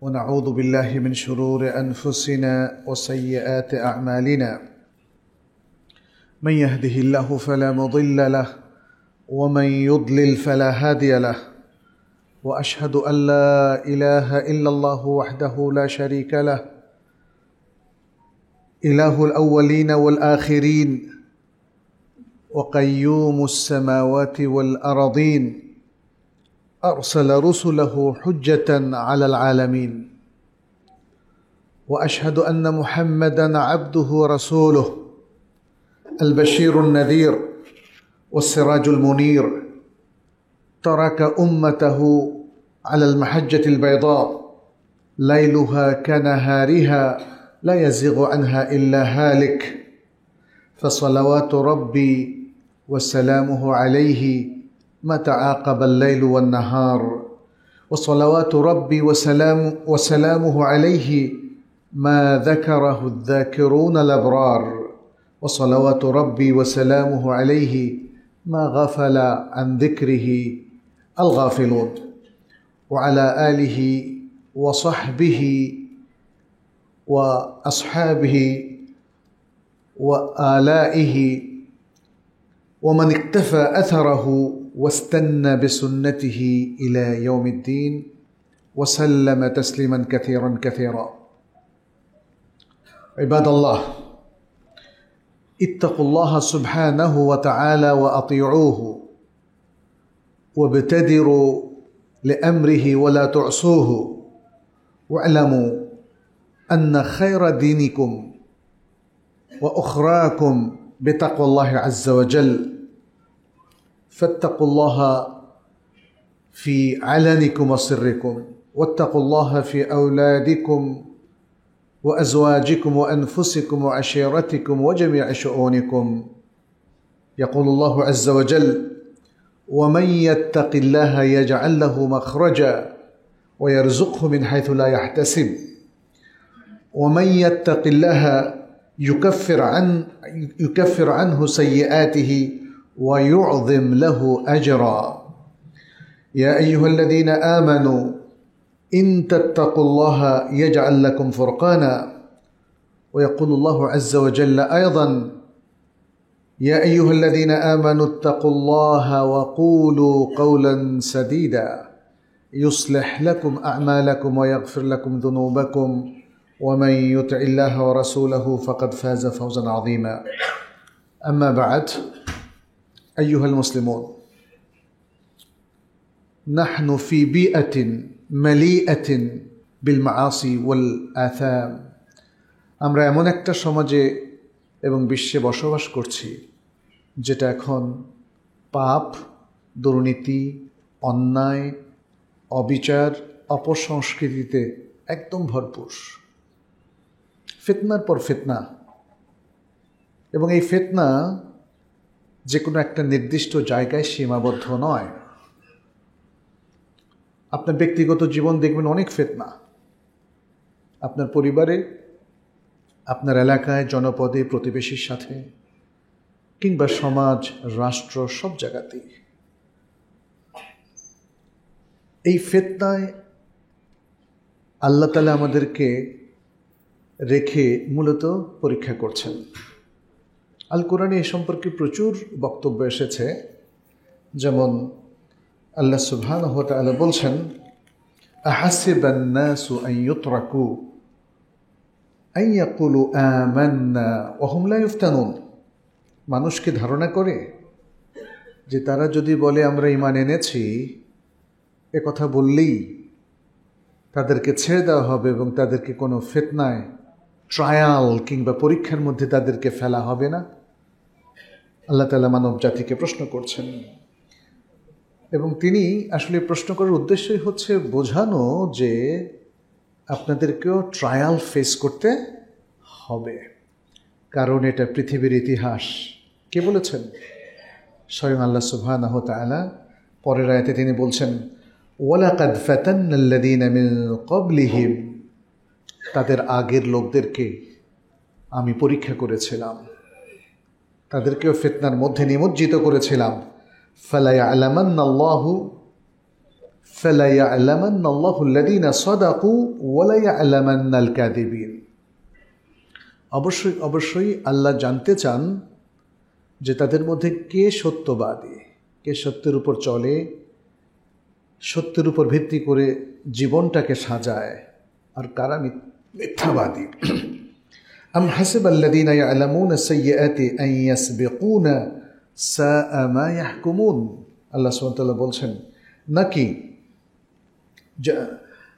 ونعوذ بالله من شرور أنفسنا وسيئات أعمالنا من يهده الله فلا مضل له ومن يضلل فلا هادي له وأشهد أن لا إله إلا الله وحده لا شريك له إله الأولين والآخرين وقيوم السماوات والأرضين أرسل رسله حجة على العالمين وأشهد أن محمدًا عبده ورسوله البشير النذير والسراج المنير ترك أمته على المحجة البيضاء ليلها كنهارها لا يزيغ عنها إلا هالك فصلوات ربي وسلامه عليه ما تعاقب الليل والنهار وصلوات ربي وسلامه عليه ما ذكره الذاكرون الأبرار وصلوات ربي وسلامه عليه ما غفل عن ذكره الغافلون وعلى آله وصحبه وأصحابه وآلائه ومن اقتفى أثره واستنى بسنته إلى يوم الدين وسلم تسليما كثيرا كثيرا. عباد الله، اتقوا الله سبحانه وتعالى وأطيعوه وابتدروا لأمره ولا تعصوه واعلموا أن خير دينكم وأخراكم بتقوى الله عز وجل فاتقوا الله في علنكم وسركم واتقوا الله في أولادكم وأزواجكم وأنفسكم وعشيرتكم وجميع شؤونكم. يقول الله عز وجل: ومن يتق الله يجعل له مخرجا ويرزقه من حيث لا يحتسب ومن يتق الله يكفر عنه سيئاته ويعظم له أجرا. يا أيها الذين آمنوا إن تتقوا الله يجعل لكم فرقانا. ويقول الله عز وجل أيضا: يا أيها الذين آمنوا اتقوا الله وقولوا قولا سديدا يصلح لكم أعمالكم ويغفر لكم ذنوبكم ومن يطع الله ورسوله فقد فاز فوزا عظيما. أما بعد، أيها المسلمون، نحن في بيئة مليئة بالمعاصي والآثام। আমরা এমন একটা সমাজে এবং বিশ্বে বসবাস করছি যেটা এখন পাপ, দুর্নীতি, অন্যায়, অবিচার, অপসংস্কৃতিতে একদম ভরপুর। ফিতনার পর ফিতনা, এবং এই ফিতনা যে কোনো একটা নির্দিষ্ট জায়গায় সীমাবদ্ধ নয়। আপনার ব্যক্তিগত জীবন দেখবেন অনেক ফিতনা, আপনার পরিবারে, আপনার এলাকায়, জনপদে, প্রতিবেশীর সাথে, কিংবা সমাজ, রাষ্ট্র, সব জায়গাতেই এই ফিতনায় আল্লাহ তাআলা আমাদেরকে রেখে মূলত পরীক্ষা করছেন। আল কোরআনে এ সম্পর্কে প্রচুর বক্তব্য এসেছে। যেমন আল্লাহ সুবহানাহু ওয়া তাআলা বলছেন: আহাসিবান নাসু আন ইউতরাকু আন ইয়াকুলু আমান্না ওয়া হুম লা ইফতানুন। মানুষ কি ধারণা করে যে তারা যদি বলে আমরা ঈমান এনেছি, এ কথা বললেই তাদেরকে ছেড়ে দেওয়া হবে এবং তাদেরকে কোনো ফিতনায়, ট্রায়াল কিংবা পরীক্ষার মধ্যে তাদেরকে ফেলা হবে না? আল্লাহ তাআলা মানব জাতিকে প্রশ্ন করছেন, এবং তিনি আসলে প্রশ্ন করার উদ্দেশ্যই হচ্ছে বোঝানো যে আপনাদেরকেও ট্রায়াল ফেস করতে হবে, কারণ এটা পৃথিবীর ইতিহাস। কে বলেছেন? স্বয়ং আল্লাহ সুবহানাহু ওয়া তাআলা। পরের আয়াতে তিনি বলছেন: ওয়ালাকাদ ফাতান্নাল্লাযীনা মিন ক্বাবলিহিম, তাদের আগের লোকদেরকে আমি পরীক্ষা করেছিলাম, তাদেরকেও ফিতনার মধ্যে নিমজ্জিত করেছিলাম। ফালা ইয়ালামান্নাল্লাহু فَلَيَعْلَمَنَّ اللَّهُ الَّذِينَ صَدَقُوا وَلَيَعْلَمَنَّ الْكَاذِبِينَ। অবশ্যই অবশ্যই আল্লাহ জানতে চান যে তাদের মধ্যে কে সত্যবাদী, কে সত্যের উপর চলে, সত্যের উপর ভিত্তি করে জীবনটাকে সাজায়, আর কারা মিথ্যাবাদী। আম হাসিবাল্লাযীনা ইয়া'লামুনা আস-সাইয়্যাতি আন ইয়াসবিকুনা সাআ মা ইয়াহকুমুন। আল্লাহ সুবহানাহু ওয়া তাআলা বলছেন, নাকি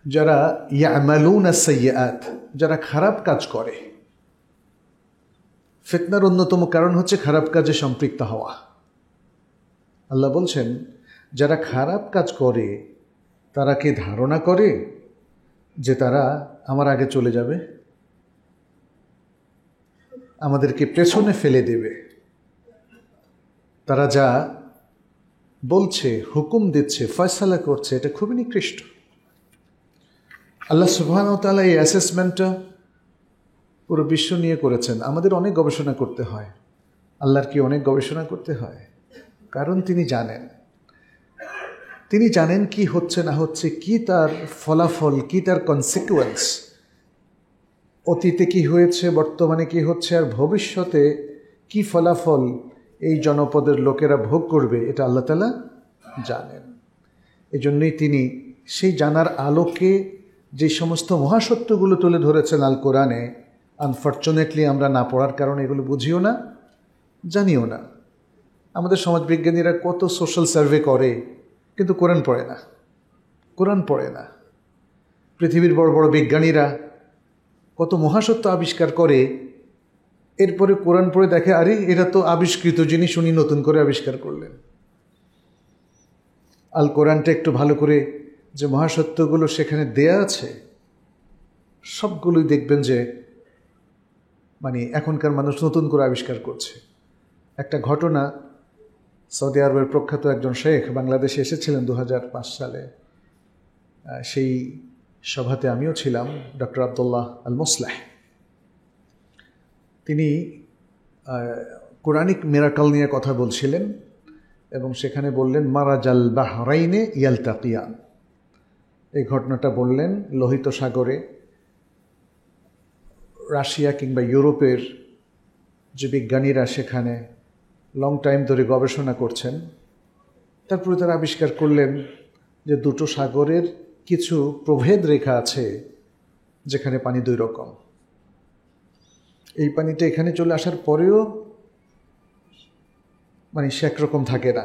যারা ইয়া'মালুনা আস-সাইয়্যাত, যারা খারাপ কাজ করে, ফিতনার অন্যতম কারণ হচ্ছে খারাপ কাজে সম্পৃক্ত হওয়া। আল্লাহ বলছেন, যারা খারাপ কাজ করে তারা কি ধারণা করে যে তারা আমার আগে চলে যাবে, আমাদেরকে পেছনে ফেলে দেবে? তারা যা বলছে, হুকুম দিচ্ছে, ফয়সালা করছে, এটা খুবই নিকৃষ্ট। আল্লাহ সুবহানাহু ওয়া তাআলা এই অ্যাসেসমেন্টটা পুরো বিশ্ব নিয়ে করেছেন। আমাদের অনেক গবেষণা করতে হয়। আল্লাহর কি অনেক গবেষণা করতে হয়? কারণ তিনি জানেন কি হচ্ছে না হচ্ছে, কি তার ফলাফল, কি তার কনসিকুয়েন্স, অতীতে কি হয়েছে, বর্তমানে কি হচ্ছে, আর ভবিষ্যতে কি ফলাফল এই জনপদের লোকেরা ভোগ করবে, এটা আল্লাহ তাআলা জানেন। এজন্যই তিনি সেই জানার আলোকে যে সমস্ত মহাসত্যগুলো তুলে ধরেছেন আল কোরআনে, আনফর্চুনেটলি আমরা না পড়ার কারণে এগুলো বুঝিও না, জানিও না। আমাদের সমাজবিজ্ঞানীরা কত সোশ্যাল সার্ভে করে, কিন্তু কোরআন পড়ে না। পৃথিবীর বড় বড় বিজ্ঞানীরা কত মহাসত্য আবিষ্কার করে, এরপরে কোরআন পড়ে দেখে, আরে এরা তো আবিষ্কৃত জিনিস উনি নতুন করে আবিষ্কার করলেন। আল কোরআনটা একটু ভালো করে যে মহাসত্যগুলো সেখানে দেয়া আছে, সবগুলোই দেখবেন যে এখনকার মানুষ নতুন করে আবিষ্কার করছে। একটা ঘটনা, সৌদি আরবের প্রখ্যাত একজন শেখ বাংলাদেশে এসেছিলেন 2005 সালে। সেই সভাতে আমিও ছিলাম, ডক্টর আব্দুল্লাহ আল মুসলাহ। তিনি কোরআনিক মিরাকল নিয়ে কথা বলছিলেন এবং সেখানে বললেন, মারাজাল বাহরাইনে ইয়ালতাকিয়ান। এই ঘটনাটা বললেন, লোহিত সাগরে রাশিয়া কিংবা ইউরোপের যে বিজ্ঞানীরা সেখানে লং টাইম ধরে গবেষণা করছেন, তারপরে তারা আবিষ্কার করলেন যে দুটো সাগরের কিছু প্রভেদ রেখা আছে যেখানে পানি দুই রকম। এই পানিটা এখানে চলে আসার পরেও সে একরকম থাকে না,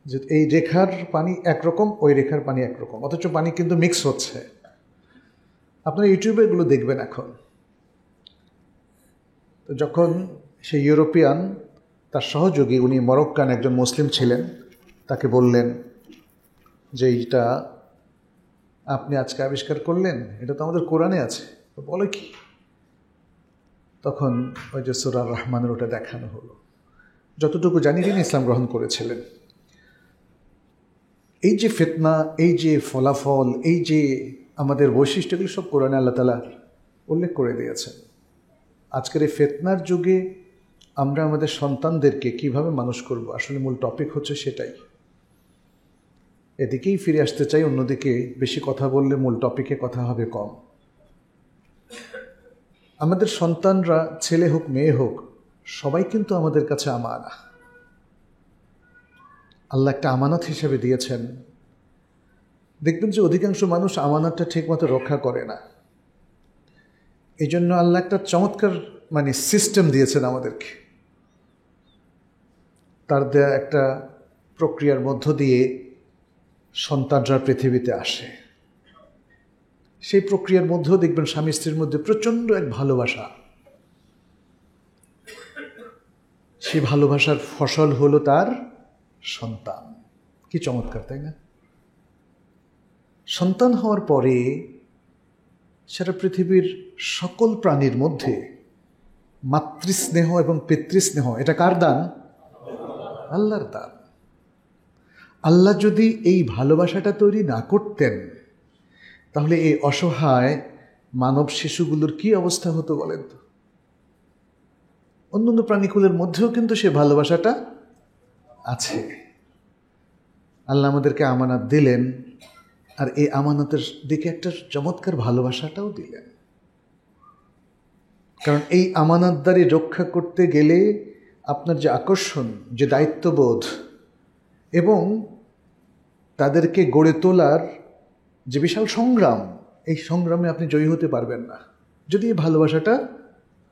যে এই রেখার পানি একরকম, ওই রেখার পানি একরকম, অথচ পানি কিন্তু মিক্স হচ্ছে। আপনারা ইউটিউবে এগুলো দেখবেন এখন। তো যখন সেই ইউরোপিয়ান তার সহযোগী, উনি মরক্কান একজন মুসলিম ছিলেন, তাকে বললেন যে এইটা আপনি আজকে আবিষ্কার করলেন, এটা তো আমাদের কোরআনে আছে। তো বলে কি? তখন ওই যে সূরা রহমানের ওটা দেখানো হলো। যতটুকু জানি তিনি ইসলাম গ্রহণ করেছিলেন। এই যে ফিতনা, এই যে ফলাফল, এই যে আমাদের বৈশিষ্ট্যগুলো সব কোরআনে আল্লাহ তাআলা উল্লেখ করে দিয়েছেন। আজকের এই ফিতনার যুগে আমরা আমাদের সন্তানদেরকে কিভাবে মানুষ করব, আসলে মূল টপিক হচ্ছে সেটাই। এদিকেই ফিরে আসতে চাই, অন্যদিকে বেশি কথা বললে মূল টপিকে কথা হবে কম। আমাদের সন্তানরা, ছেলে হোক মেয়ে হোক, সবাই কিন্তু আমাদের কাছে আমানা। আল্লাহ একটা আমানত হিসেবে দিয়েছেন। দেখবেন যে অধিকাংশ মানুষ আমানতটা ঠিকমতো রক্ষা করে না। এই জন্য আল্লাহ একটা চমৎকার সিস্টেম দিয়েছেন আমাদেরকে। তার দেয়া একটা প্রক্রিয়ার মধ্য দিয়ে সন্তানরা পৃথিবীতে আসে। সেই প্রক্রিয়ার মধ্যেও দেখবেন স্বামী স্ত্রীর মধ্যে প্রচণ্ড এক ভালোবাসা। সেই ভালোবাসার ফসল হলো তার সন্তান। কি চমৎকার, তাই না? সন্তান হওয়ার পরে সারা পৃথিবীর সকল প্রাণীর মধ্যে মাতৃস্নেহ এবং পিতৃস্নেহ, এটা কার দান? আল্লাহর দান। আল্লাহ যদি এই ভালোবাসাটা তৈরি না করতেন, তাহলে এই অসহায় মানব শিশুগুলোর কি অবস্থা হতো বলেন তো? অন্যান্য প্রাণীকুলের মধ্যেও কিন্তু সে ভালোবাসাটা আছে। আল্লাহ আমাদেরকে আমানত দিলেন, আর এই আমানতের দিকে একটা চমৎকার ভালোবাসাটাও দিলেন। কারণ এই আমানতদারি রক্ষা করতে গেলে আপনার যে আকর্ষণ, যে দায়িত্ববোধ এবং তাদেরকে গড়ে তোলার যে বিশাল সংগ্রাম, এই সংগ্রামে আপনি জয়ী হতে পারবেন না যদি এই ভালোবাসাটা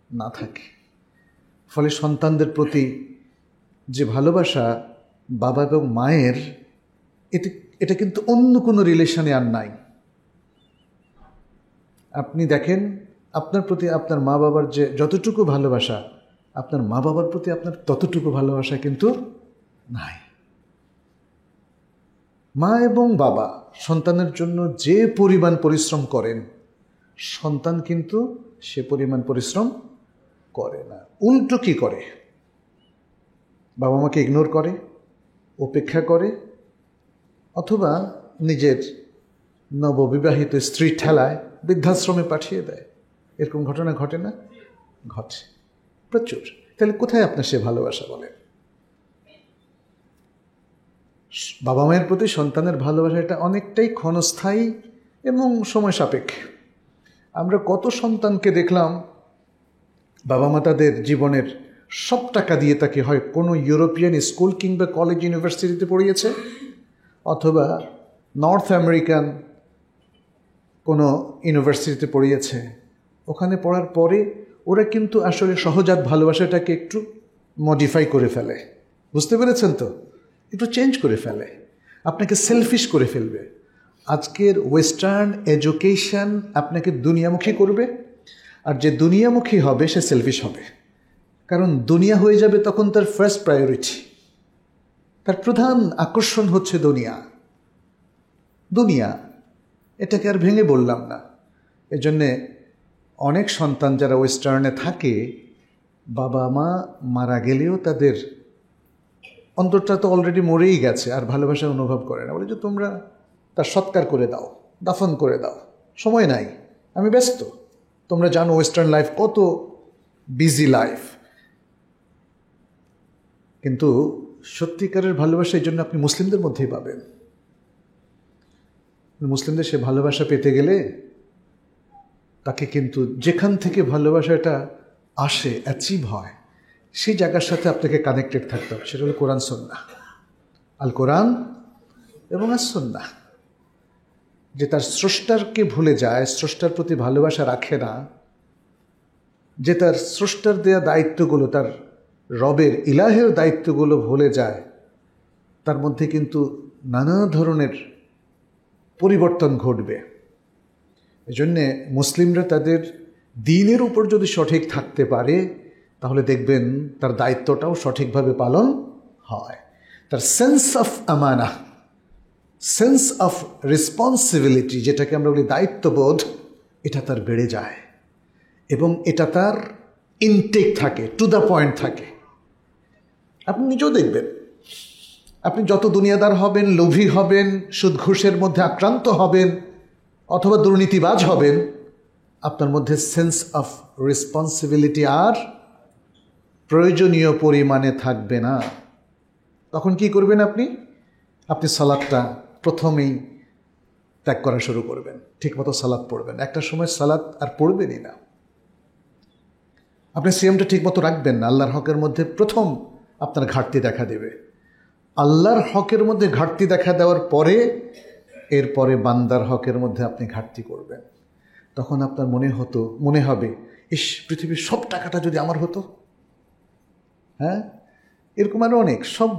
না থাকে। ফলে সন্তানদের প্রতি যে ভালোবাসা বাবা এবং মায়ের, এটা কিন্তু অন্য কোনো রিলেশনে আর নাই। আপনি দেখেন আপনার প্রতি আপনার মা বাবার যে যতটুকু ভালোবাসা, আপনার মা বাবার প্রতি আপনার ততটুকু ভালোবাসা কিন্তু নাই। মা এবং বাবা সন্তানের জন্য যে পরিমাণ পরিশ্রম করেন, সন্তান কিন্তু সে পরিমাণ পরিশ্রম করে না। উল্টো কি করে? বাবা মাকে ইগনোর করে, উপেক্ষা করে, অথবা নিজের নববিবাহিত স্ত্রী ঠেলায় বৃদ্ধাশ্রমে পাঠিয়ে দেয়। এরকম ঘটনা ঘটে না? ঘটে প্রচুর। তাহলে কোথায় আপনার সে ভালোবাসা বলেন? বাবা মায়ের প্রতি সন্তানের ভালোবাসা এটা অনেকটাই ক্ষণস্থায়ী এবং সময় সাপেক্ষে। আমরা কত সন্তানকে দেখলাম বাবা মা তাদের জীবনের সব টাকা দিয়ে তাকে হয় কোনো ইউরোপিয়ান স্কুল কিংবা কলেজ ইউনিভার্সিটিতে পড়িয়েছে, অথবা নর্থ আমেরিকান কোনো ইউনিভার্সিটিতে পড়িয়েছে। ওখানে পড়ার পরে ওরা কিন্তু আসলে সহজাত ভালোবাসাটাকে একটু মডিফাই করে ফেলে। বুঝতে পেরেছেন তো? একটু চেঞ্জ করে ফেলে, আপনাকে সেলফিশ করে ফেলবে। আজকের ওয়েস্টার্ন এডুকেশন আপনাকে দুনিয়ামুখী করবে, আর যে দুনিয়ামুখী হবে সে সেলফিশ হবে। কারণ দুনিয়া হয়ে যাবে তখন তার ফার্স্ট প্রায়োরিটি, তার প্রধান আকর্ষণ হচ্ছে দুনিয়া। এটাকে আর ভেঙে বললাম না। এজন্যে অনেক সন্তান যারা ওয়েস্টার্নে থাকে, বাবা মা মারা গেলেও তাদের অন্তরটা তো অলরেডি মরেই গেছে, আর ভালোবাসা অনুভব করে না। বলে যে তোমরা তার সৎকার করে দাও, দাফন করে দাও, সময় নাই, আমি ব্যস্ত। তোমরা জানো ওয়েস্টার্ন লাইফ কত বিজি লাইফ। কিন্তু সত্যিকারের ভালোবাসা এই জন্য আপনি মুসলিমদের মধ্যেই পাবেন। মুসলিমদের সে ভালোবাসা পেতে গেলে তাকে কিন্তু যেখান থেকে ভালোবাসাটা আসে, অ্যাচিভ হয়, সেই জায়গার সাথে আপনাকে কানেক্টেড থাকতে হবে। সেটা হলো কোরআন সুন্নাহ, আল কোরআন এবং আস সুন্নাহ। যে তার স্রষ্টারকে ভুলে যায়, স্রষ্টার প্রতি ভালোবাসা রাখে না, যে তার স্রষ্টার দেয়া দায়িত্বগুলো, তার রবের ইলাহের দায়িত্বগুলো ভুলে যায়, তার মধ্যে কিন্তু নানা ধরনের পরিবর্তন ঘটবে। এজন্যে মুসলিমরা তাদের দ্বীনের উপর যদি সঠিক থাকতে পারে, তাহলে দেখবেন তার দায়িত্বটাও সঠিকভাবে পালন হয়। তার সেন্স অফ আমানা, সেন্স অফ রেসপন্সিবিলিটি, যেটাকে আমরা বলি দায়িত্ববোধ, এটা তার বেড়ে যায় এবং এটা তার ইনটেক থাকে, টু দ্য পয়েন্ট থাকে। আপনি নিজেও দেখবেন, আপনি যত দুনিয়াদার হবেন, লোভী হবেন, সুদ ঘুষের মধ্যে আক্রান্ত হবেন, অথবা দুর্নীতিবাজ হবেন, আপনার মধ্যে সেন্স অফ রেসপন্সিবিলিটি আর প্রয়োজনীয় পরিমাণে থাকবে না। তখন কি করবেন আপনি? আপনি সালাদটা প্রথমেই ত্যাগ করা শুরু করবেন, ঠিকমতো সালাদ পড়বেন। একটা সময় সালাদ আর পড়বেনই না। আপনি সিয়ামটা ঠিকমতো রাখবেন না, আল্লাহর হকের মধ্যে প্রথম আপনার ঘাটতি দেখা দেবে। আল্লাহর হকের মধ্যে ঘাটতি দেখা দেওয়ার পরে এরপরে বান্দার হকের মধ্যে আপনি ঘাটতি করবেন। তখন আপনার মনে হবে, ইস, পৃথিবীর সব টাকাটা যদি আমার হতো। হ্যাঁ, এরকম আরও অনেক সব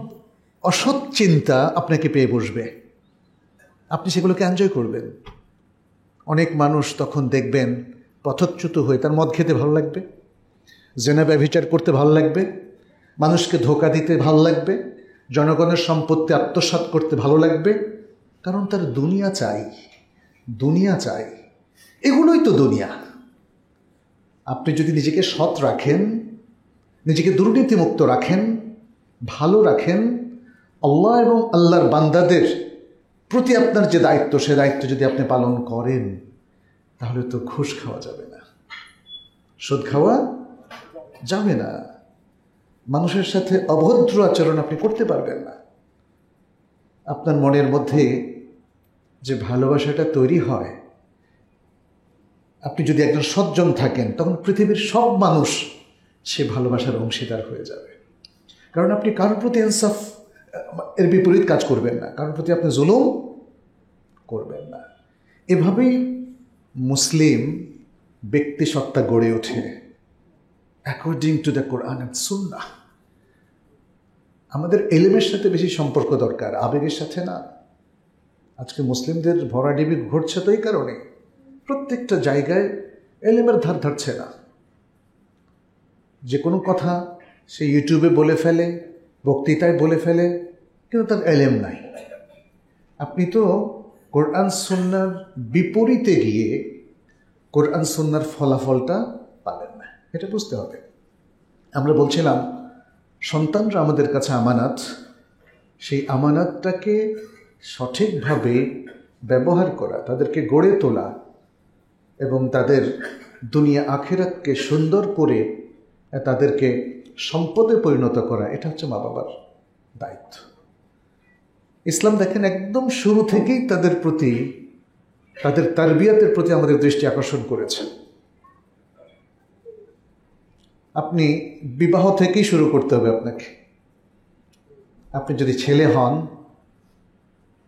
অসৎ চিন্তা আপনাকে পেয়ে বসবে, আপনি সেগুলোকে এনজয় করবেন। অনেক মানুষ তখন দেখবেন পথচ্যুত হয়ে, তার মদ খেতে ভালো লাগবে, জেনা ব্যভিচার করতে ভালো লাগবে, মানুষকে ধোঁকা দিতে ভালো লাগবে, জনগণের সম্পত্তি আত্মসাৎ করতে ভালো লাগবে। কারণ তার দুনিয়া চাই। এগুলোই তো দুনিয়া। আপনি যদি নিজেকে সৎ রাখেন, নিজেকে দুর্নীতিমুক্ত রাখেন, ভালো রাখেন, আল্লাহ এবং আল্লাহর বান্দাদের প্রতি আপনার যে দায়িত্ব, সে দায়িত্ব যদি আপনি পালন করেন, তাহলে তো ঘুষ খাওয়া যাবে না, সুদ খাওয়া যাবে না, মানুষের সাথে অভদ্র আচরণ আপনি করতে পারবেন না। আপনার মনের মধ্যে যে ভালোবাসাটা তৈরি হয়, আপনি যদি একজন সজ্জন থাকেন, তখন পৃথিবীর সব মানুষ সে ভালোবাসার অংশীদার হয়ে যাবে। কারণ আপনি কারোর প্রতি ইনসাফ এর বিপরীত কাজ করবেন না, কারোর প্রতি আপনি জুলুম করবেন না। এভাবেই মুসলিম ব্যক্তিসত্তা গড়ে ওঠে according to the Quran and সুন্নাহ। আমাদের এলেমের সাথে বেশি সম্পর্ক দরকার, আবেগের সাথে না। আজকে মুসলিমদের ভরাডিবি ঘটছে তো এই কারণে, প্রত্যেকটা জায়গায় এলেমের ধার ধারছে না। যে কোনো কথা সে ইউটিউবে বলে ফেলে, বক্তৃতায় বলে ফেলে, কিন্তু তার এলেম নাই। আপনি তো কোরআন সুন্নাহর বিপরীতে গিয়ে কোরআন সুন্নাহর ফলাফলটা পাবেন না, এটা বুঝতে হবে। আমরা বলছিলাম সন্তানরা আমাদের কাছে আমানত, সেই আমানতটাকে সঠিকভাবে ব্যবহার করা, তাদেরকে গড়ে তোলা এবং তাদের দুনিয়া আখিরাতকে সুন্দর করে তাদেরকে সম্পদে পরিণত করা, এটা হচ্ছে মা বাবার দায়িত্ব। ইসলাম দেখেন একদম শুরু থেকেই তাদের প্রতি, তাদের তারবিয়াতের প্রতি আমাদের দৃষ্টি আকর্ষণ করেছে। আপনি বিবাহ থেকেই শুরু করতে হবে আপনাকে। আপনি যদি ছেলে হন,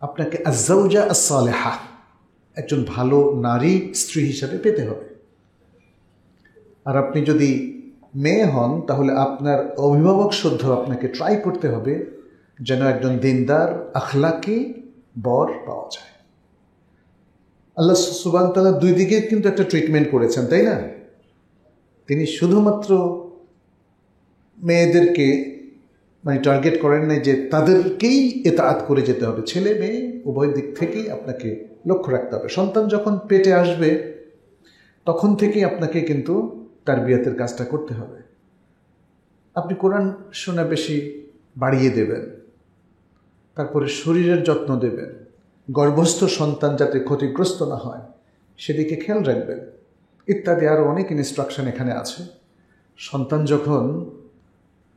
আপনাকে আজ-জাওজা আস-সালেহা, একজন ভালো নারী স্ত্রী হিসাবে পেতে হবে। আর আপনি যদি মেয়ে হন, তাহলে আপনার অভিভাবক শুদ্ধ আপনাকে ট্রাই করতে হবে যেন একজন দিনদার আখলাকি বর পাওয়া যায়। আল্লাহ সুবহানাহু ওয়া তাআলা দুই দিকে কিন্তু একটা ট্রিটমেন্ট করেছেন, তাই না? তিনি শুধুমাত্র মেয়েদেরকে টার্গেট করেন নাই যে তাদেরকেই ইতাআত করে যেতে হবে। ছেলে মেয়ে উভয় দিক থেকেই আপনাকে লক্ষ্য রাখতে হবে। সন্তান যখন পেটে আসবে তখন থেকেই আপনাকে কিন্তু তারবিয়াতের কাজটা করতে হবে। আপনি কোরআন শোনা বেশি বাড়িয়ে দেবেন, তারপরে শরীরের যত্ন দেবেন, গর্ভস্থ সন্তান যাতে ক্ষতিগ্রস্ত না হয় সেদিকে খেয়াল রাখবেন, ইত্যাদি আরও অনেক ইনস্ট্রাকশন এখানে আছে। সন্তান যখন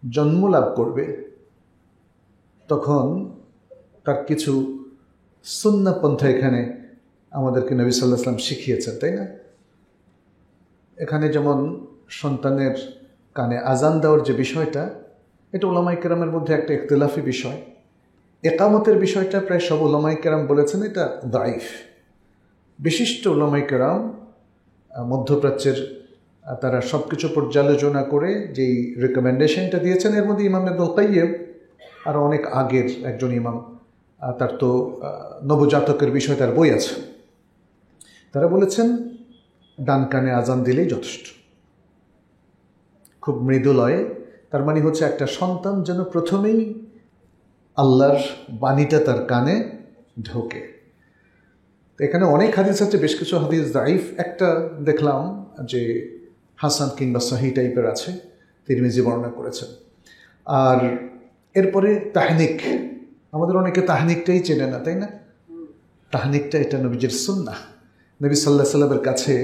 জন্ম লাভ করবে তখন তার কিছু সুন্নাহ পন্থা এখানে আমাদেরকে নবী সাল্লাল্লাহু আলাইহি ওয়াসাল্লাম শিখিয়েছেন, তাই না? এখানে যেমন সন্তানের কানে আজান দেওয়ার যে বিষয়টা, এটা উলামায়ে কেরামের মধ্যে একটা ইখতিলাফি বিষয়। একামতের বিষয়টা প্রায় সব উলামায়ে কেরাম বলেছেন এটা দাইফ। বিশিষ্ট উলামায়ে কেরাম মধ্যপ্রাচ্যের তারা সব কিছু পর্যালোচনা করে যেই রেকমেন্ডেশনটা দিয়েছেন, এর মধ্যে ইমাম ইবনুল কাইয়্যিম আর অনেক আগের একজন ইমাম, তার তো নবজাতকের বিষয় তার বই আছে, তারা বলেছেন ডান কানে আজান দিলেই যথেষ্ট, খুব মৃদু লয়ে। তার মানে হচ্ছে একটা সন্তান যেন প্রথমেই আল্লাহর বাণীটা তার কানে ঢোকে। তো এখানে অনেক হাদিস আছে, বেশ কিছু হাদিস দাইফ, একটা দেখলাম যে হাসান কিংবা সহি টাইপের আছে, তিরমিজি বর্ণনা করেছেন। আর এরপরে তাহনিক, আমাদের অনেকে তাহনিকটাই চেনে না, তাই না? তাহনিকটা এটা নবীজির সুন্নাহ। নবী সাল্লাল্লাহু আলাইহি ওয়াসাল্লামের কাছে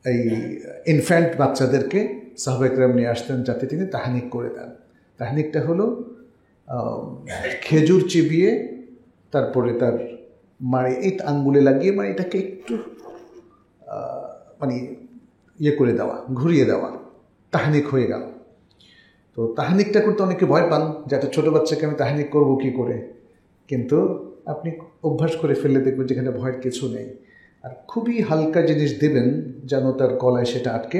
এই ইনফ্যান্ট বাচ্চাদেরকে সাহাবায়ে কেরাম নিয়ে আসতেন যাতে তিনি তাহনিক করে দেন। তাহনিকটা হলো খেজুর চিবিয়ে তারপরে তার মাড়ি এই আঙ্গুলে লাগিয়ে মাড়িটাকে একটু ইয়ে করে দেওয়া, ঘুরিয়ে দেওয়া, তাহনিক হয়ে গেল। তো তাহনিকটা করতে অনেকে ভয় পান যে একটা ছোটো বাচ্চাকে আমি তাহনিক করবো কী করে, কিন্তু আপনি অভ্যাস করে ফেললে দেখবেন যেখানে ভয়ের কিছু নেই। আর খুবই হালকা জিনিস দেবেন যেন তার গলায় সেটা আটকে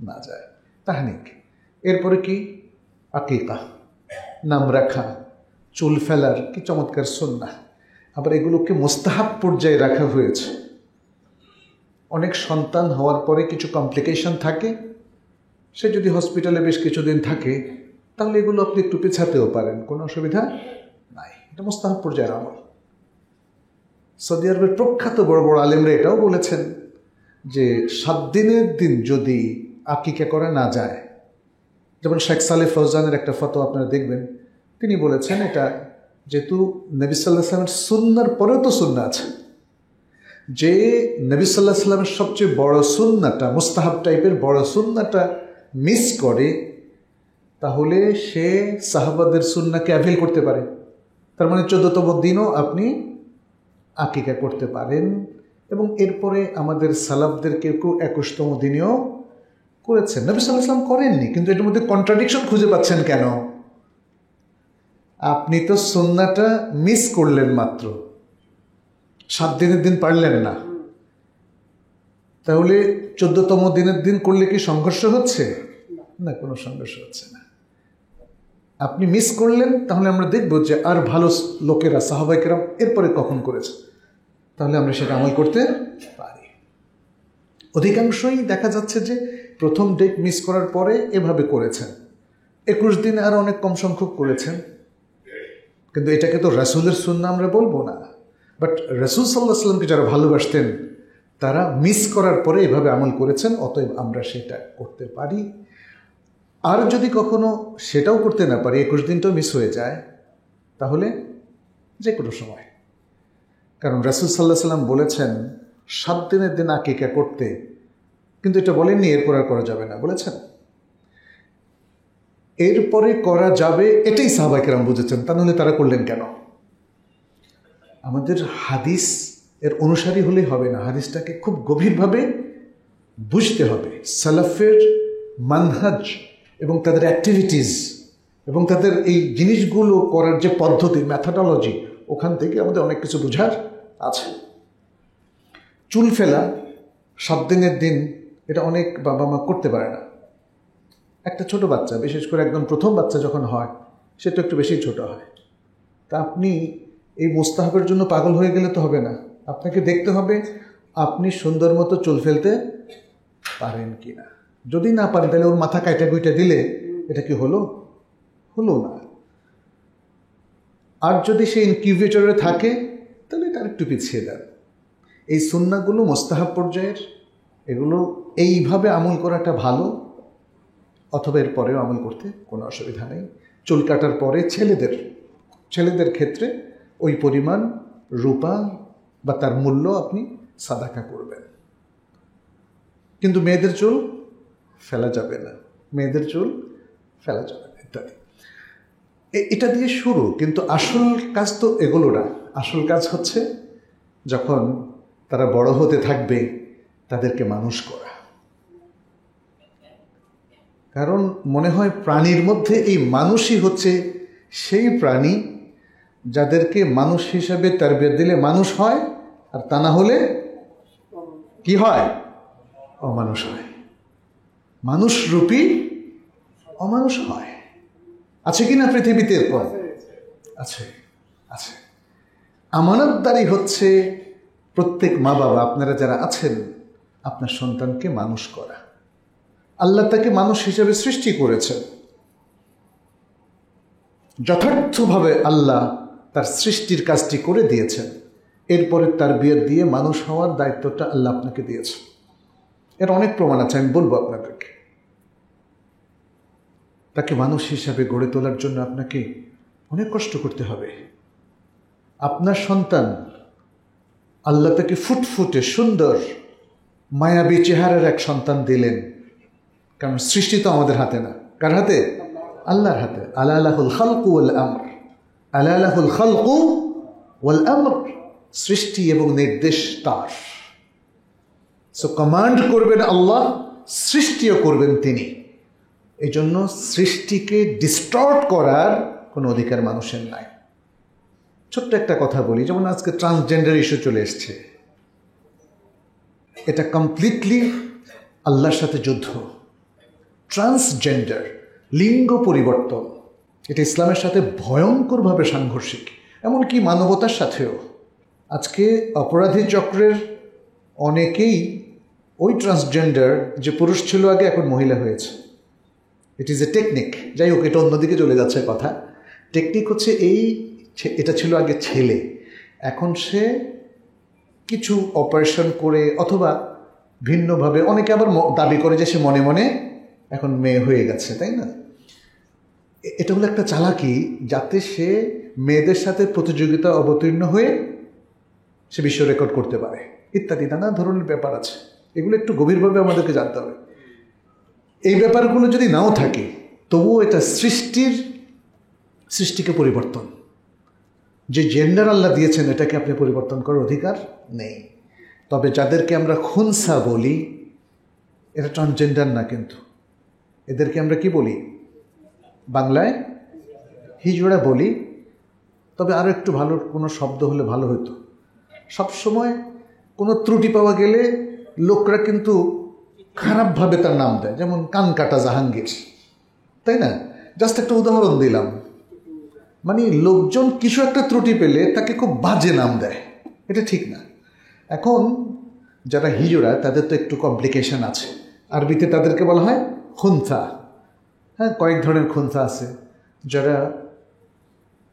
না যায়, তাহনিক। এরপরে কি আকিকা, নাম রাখা, চুল ফেলার কি চমৎকার সুন্নাহ। আবার এগুলোকে মুস্তাহাব পর্যায়ে রাখা হয়েছে। অনেক সন্তান হওয়ার পরে কিছু কমপ্লিকেশন থাকে, সে যদি হসপিটালে বেশ কিছুদিন থাকে তাহলে এগুলো আপনি একটু পেছাতেও পারেন, কোনো অসুবিধা নাই। এটা মুস্তাহাব পর্যায়ের আমল। সৌদি আরবের প্রখ্যাত বড় বড় আলেমরা এটাও বলেছেন যে 7 দিনের দিন যদি আকিকা করা না যায়, যেমন শেখ সালেহ ফৌজানের একটা ফতোয়া আপনারা দেখবেন, তিনি বলেছেন এটা যেহেতু নবী সাল্লাল্লাহু আলাইহি ওয়াসাল্লামের সুন্নাহর পরেও তো সুন্নাহ আছে, যে নবী সাল্লাল্লাহু আলাইহি ওয়াসাল্লামের সবচেয়ে বড় সুন্নাহটা, মুস্তাহাব টাইপের বড় সুন্নাহটা মিস করে, তাহলে সে সাহাবাদের সুন্নাহকে অ্যাভেল করতে পারে। তার মানে 14তম দিনও আপনি আকিকা করতে পারেন। এবং এরপরে আমাদের সালাফদের কেউ কেউ 21তম দিনেও করেছেন। নবী সাল্লাল্লাহু আলাইহি ওয়াসাল্লাম করেননি, কিন্তু এটার মধ্যে কন্ট্রাডিকশন খুঁজে পাচ্ছেন কেন? আপনি তো সুন্নাহটা মিস করলেন, মাত্র 7 দিনের দিন পারলেন না, তাহলে 14তম দিনের দিন করলে কি সংঘর্ষ হচ্ছে? না, কোনো সংঘর্ষ হচ্ছে না। আপনি মিস করলেন, তাহলে আমরা দেখব যে আর ভালো লোকেরা সাহাবায়ে কেরাম এরপরে কখন করেছে, তাহলে আমরা সেটা আমল করতে পারি। অধিকাংশই দেখা যাচ্ছে যে প্রথম ডেট মিস করার পরে এভাবে করেছেন। 21 দিন আর অনেক কম সংখ্যক করেছেন, কিন্তু এটাকে তো রাসূলের সুন্নাহ আমরা বলবো না। বাট রাসূল সাল্লাল্লাহু আলাইহি ওয়াসাল্লামকে যারা ভালোবাসতেন তারা মিস করার পরে এভাবে আমল করেছেন, অতএব আমরা সেটা করতে পারি। আর যদি কখনো সেটাও করতে না পারি, 21 দিনটাও মিস হয়ে যায়, তাহলে যে কোনো সময়, কারণ রাসূল সাল্লাল্লাহু আলাইহি ওয়াসাল্লাম বলেছেন 7 দিনের দিন আকিকা করতে, কিন্তু এটা বলেননি এরপর আর করা যাবে না, বলেছেন এরপরে করা যাবে, এটাই সাহাবায়ে কেরাম বুঝেছেন। তা নাহলে তারা করলেন কেন? আমাদের হাদিস এর অনুসারী হলেই হবে না, হাদিসটাকে খুব গভীরভাবে বুঝতে হবে। সালাফের মানহাজ এবং তাদের অ্যাক্টিভিটিস এবং তাদের এই জিনিসগুলো করার যে পদ্ধতি, ম্যাথোডোলজি, ওখান থেকে আমাদের অনেক কিছু বোঝার আছে। চুল ফেলা 7 দিনের দিন, এটা অনেক বাবা মা করতে পারে না। একটা ছোট বাচ্চা, বিশেষ করে একদম প্রথম বাচ্চা যখন হয়, সে তো একটু বেশি ছোট হয়। তা আপনি এই মোস্তাহাবের জন্য পাগল হয়ে গেলে তো হবে না, আপনাকে দেখতে হবে আপনি সুন্দর মতো চুল ফেলতে পারেন কি না। যদি না পারেন তাহলে ওর মাথা কাইটা গুইটা দিলে এটা কি হলো? হলো না। আর যদি সে ইনকিউবেটরে থাকে তাহলে এটা একটু পিছিয়ে দেন। এই সুন্নাহগুলো মোস্তাহাব পর্যায়ের, এগুলো এইভাবে আমল করাটা ভালো, অথবা এর পরেও আমল করতে কোনো অসুবিধা নেই। চুল কাটার পরে ছেলেদের ক্ষেত্রে ওই পরিমাণ রূপা বা তার মূল্য আপনি সাদাকা করবেন, কিন্তু মেয়েদের চুল ফেলা যাবে না, মেয়েদের চুল ফেলা যাবে না ইত্যাদি। এটা দিয়ে শুরু, কিন্তু আসল কাজ তো এগুলো না। আসল কাজ হচ্ছে যখন তারা বড় হতে থাকবে তাদেরকে মানুষ করা। কারণ মনে হয় প্রাণীর মধ্যে এই মানুষই হচ্ছে সেই প্রাণী যাদেরকে মানুষ হিসাবে তারবিয়ত দিলে মানুষ হয়, আর তা না হলে কি হয়? অমানুষ হয়। মানুষরূপী অমানুষ হয়। আছে কি না পৃথিবীতে? এরকম আছে, আছে। আমানতদারি হচ্ছে প্রত্যেক মা বাবা, আপনারা যারা আছেন, আপনার সন্তানকে মানুষ করা। আল্লাহ তাকে মানুষ হিসেবে সৃষ্টি করেছেন, যথার্থভাবে আল্লাহ তার সৃষ্টির কাজটি করে দিয়েছেন। এরপরে তার বিয়ে দিয়ে মানুষ হওয়ার দায়িত্বটা আল্লাহ আপনাকে দিয়েছেন। এর অনেক প্রমাণ আছে, আমি বলবো আপনাদেরকে। তাকে মানুষ হিসাবে গড়ে তোলার জন্য আপনাকে অনেক কষ্ট করতে হবে। আপনার সন্তান, আল্লাহ তাকে ফুটফুটে সুন্দর মায়াবী চেহারার এক সন্তান দিলেন, কারণ সৃষ্টি তো আমাদের হাতে না। কার হাতে? আল্লাহর হাতে। আলা লাহুল খালকু ওয়াল আমর, আলা লাহুল খালকু ওয়াল আমর, সৃষ্টি এবং নির্দেশ তার। সো কমান্ড করবেন আল্লাহ, সৃষ্টিও করবেন তিনি। এই জন্য সৃষ্টিকে ডিস্টর্ট করার কোনো অধিকার মানুষের নাই। ছোট্ট একটা কথা বলি, যেমন আজকে ট্রান্সজেন্ডার ইস্যু চলে এসছে, এটা কমপ্লিটলি আল্লাহর সাথে যুদ্ধ। ট্রান্সজেন্ডার, লিঙ্গ পরিবর্তন, এটা ইসলামের সাথে ভয়ঙ্করভাবে সাংঘর্ষিক, এমনকি মানবতার সাথেও। আজকে অপরাধী চক্রের অনেকেই ওই ট্রান্সজেন্ডার, যে পুরুষ ছিল আগে এখন মহিলা হয়েছে। ইট ইজ এ টেকনিক। যাই হোক, এটা অন্যদিকে চলে যাচ্ছে কথা। টেকনিক হচ্ছে এটা ছিল আগে ছেলে, এখন সে কিছু অপারেশন করে অথবা ভিন্নভাবে, অনেকে আবার দাবি করে যে সে মনে মনে এখন মেয়ে হয়ে গেছে, তাই না? এটা হলো একটা চালাকি, যাতে সে মেয়েদের সাথে প্রতিযোগিতা অবতীর্ণ হয়ে সে বিশ্ব রেকর্ড করতে পারে ইত্যাদি নানা ধরনের ব্যাপার আছে। এগুলো একটু গভীরভাবে আমাদেরকে জানতে হবে। এই ব্যাপারগুলো যদি নাও থাকে, তবুও এটা সৃষ্টিকে পরিবর্তন। যে জেন্ডার আল্লাহ দিয়েছেন এটাকে আপনি পরিবর্তন করার অধিকার নেই। তবে যাদেরকে আমরা খুনসা বলি, এটা ট্রান্সজেন্ডার না, কিন্তু এদেরকে আমরা কি বলি? বাংলায় হিজড়া বলি। তবে আরও একটু ভালো কোনো শব্দ হলে ভালো হতো। সবসময় কোনো ত্রুটি পাওয়া গেলে লোকরা কিন্তু খারাপভাবে তার নাম দেয়, যেমন কান কাটা জাহাঙ্গীর, তাই না? জাস্ট একটা উদাহরণ দিলাম। মানে লোকজন কিছু একটা ত্রুটি পেলে তাকে খুব বাজে নাম দেয়, এটা ঠিক না। এখন যারা হিজড়া তাদের তো একটু কমপ্লিকেশন আছে। আরবিতে তাদেরকে বলা হয় খুনসা। হ্যাঁ, কয়েক ধরনের খুনসা আছে। যারা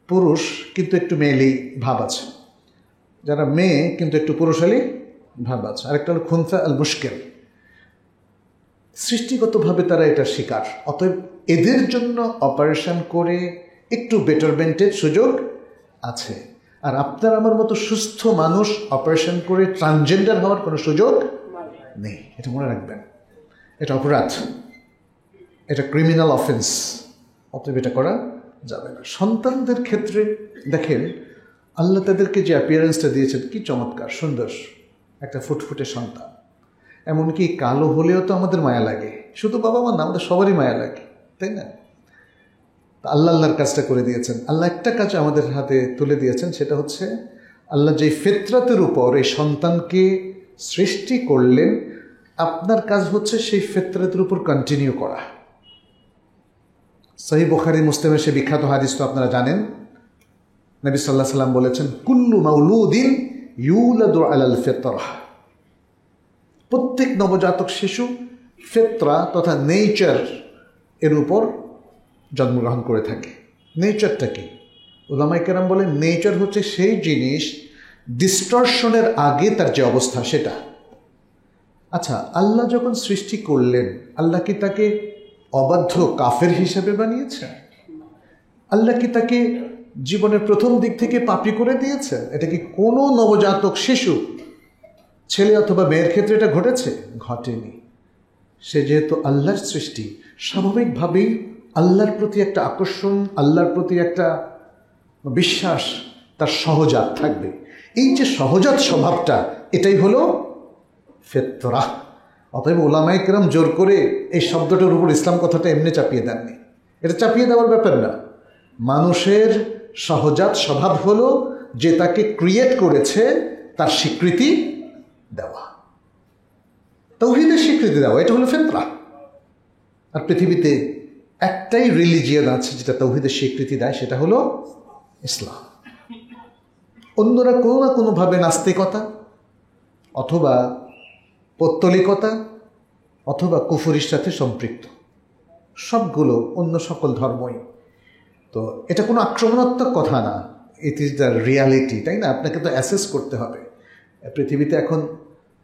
পুরুষ কিন্তু একটু মেয়েলি ভাব আছে, যারা মেয়ে কিন্তু একটু পুরুষালী ভাব আছে। আরেকটা হলো খুনসা আল মুশকিল। সৃষ্টিগতভাবে তারা এটা শিকার, অতএব এদের জন্য অপারেশন করে একটু বেটারমেন্টের সুযোগ আছে। আর আপনার আমার মতো সুস্থ মানুষ অপারেশন করে ট্রান্সজেন্ডার হওয়ার কোনো সুযোগ নেই, এটা মনে রাখবেন। এটা অপরাধ, এটা ক্রিমিনাল অফেন্স, অতএব এটা করা যাবে না। সন্তানদের ক্ষেত্রে দেখেন, আল্লাহ তাদেরকে যে অ্যাপিয়ারেন্সটা দিয়েছেন কি চমৎকার সুন্দর, একটা ফুটফুটে সন্তান। এমনকি কালো হলেও তো আমাদের মায়া লাগে, শুধু বাবা মা না, আমাদের সবারই মায়া লাগে, তাই না? আল্লাহর কাজটা করে দিয়েছেন। আল্লাহ একটা কাজ আমাদের হাতে তুলে দিয়েছেন, সেটা হচ্ছে আল্লাহ যে ফিতরাতের উপর এই সন্তানকে সৃষ্টি করলেন, আপনার কাজ হচ্ছে সেই ফিতরাতের উপর কন্টিনিউ করা। সহিহ বুখারী মুসলিমের সে বিখ্যাত হাদিস তো আপনারা জানেন। নবী সাল্লাল্লাহু আলাইহি সাল্লাম বলেছেন, কুল্লু মাউলুদিন ইউলাদু আলাল ফিতরাহ। প্রত্যেক নবজাতক শিশু ফিতরা তথা নেচার এর উপর জন্মগ্রহণ করে থাকে। নেচারটা কি? উলামায়ে কেরাম বলেন, নেচার হচ্ছে সেই জিনিস ডিস্টরশনের আগে তার যে অবস্থা সেটা। আচ্ছা, আল্লাহ যখন সৃষ্টি করলেন, আল্লাহ কি তাকে অবাধ্য কাফের হিসেবে বানিয়েছেন? আল্লাহ কি তাকে জীবনের প্রথম দিক থেকে পাপী করে দিয়েছেন? এটা কি কোনো নবজাতক শিশু, ছেলে অথবা মেয়ের ক্ষেত্রে এটা ঘটেছে? ঘটেনি। সে যেহেতু আল্লাহর সৃষ্টি, স্বাভাবিকভাবেই আল্লাহর প্রতি একটা আকর্ষণ, আল্লাহর প্রতি একটা বিশ্বাস তার সহজাত থাকবে। এই যে সহজাত স্বভাবটা, এটাই হলো ফিতরাহ। অতএব উলামায়ে কেরাম জোর করে এই শব্দটার উপর ইসলাম কথাটা এমনি চাপিয়ে দেননি। এটা চাপিয়ে দেওয়ার ব্যাপার না। মানুষের সহজাত স্বভাব হলো যে তাকে ক্রিয়েট করেছে তার স্বীকৃতি দেওয়া, তাওহীদের স্বীকৃতি দেওয়া, এটা হলো ফিতরাহ। আর পৃথিবীতে একটাই রিলিজিয়ন আছে যেটা তাওহীদের স্বীকৃতি দেয়, সেটা হলো ইসলাম। অন্যরা কোনো না কোনোভাবে নাস্তিকতা অথবা পৌত্তলিকতা অথবা কুফরির সাথে সম্পৃক্ত, সবগুলো অন্য সকল ধর্মই। তো এটা কোনো আক্রমণাত্মক কথা না, ইট ইজ দ্য রিয়ালিটি, তাই না? আপনাকে তো অ্যাসেস করতে হবে। পৃথিবীতে এখন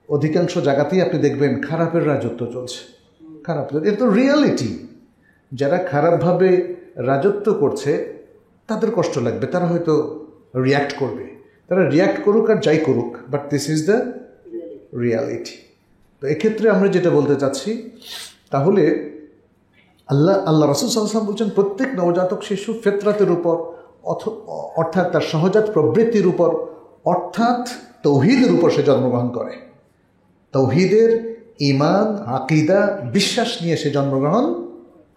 অধিকাংশ জায়গাতেই আপনি দেখবেন খারাপের রাজত্ব চলছে। খারাপ, এটা তো রিয়ালিটি। যারা খারাপভাবে রাজত্ব করছে তাদের কষ্ট লাগবে, তারা হয়তো রিয়্যাক্ট করবে। তারা রিয়্যাক্ট করুক আর যাই করুক, but this is the reality. তো এক্ষেত্রে আমরা যেটা বলতে চাচ্ছি, তাহলে আল্লাহ রাসূল সাল্লাল্লাহু আলাইহি ওয়াসাল্লাম বলছেন, প্রত্যেক নবজাতক শিশু ফিতরাতের উপর, অর্থাৎ তার সহজাত প্রবৃত্তির উপর, অর্থাৎ তৌহিদের উপর সে জন্মগ্রহণ করে। তৌহিদের ঈমান, আকীদা, বিশ্বাস নিয়ে সে জন্মগ্রহণ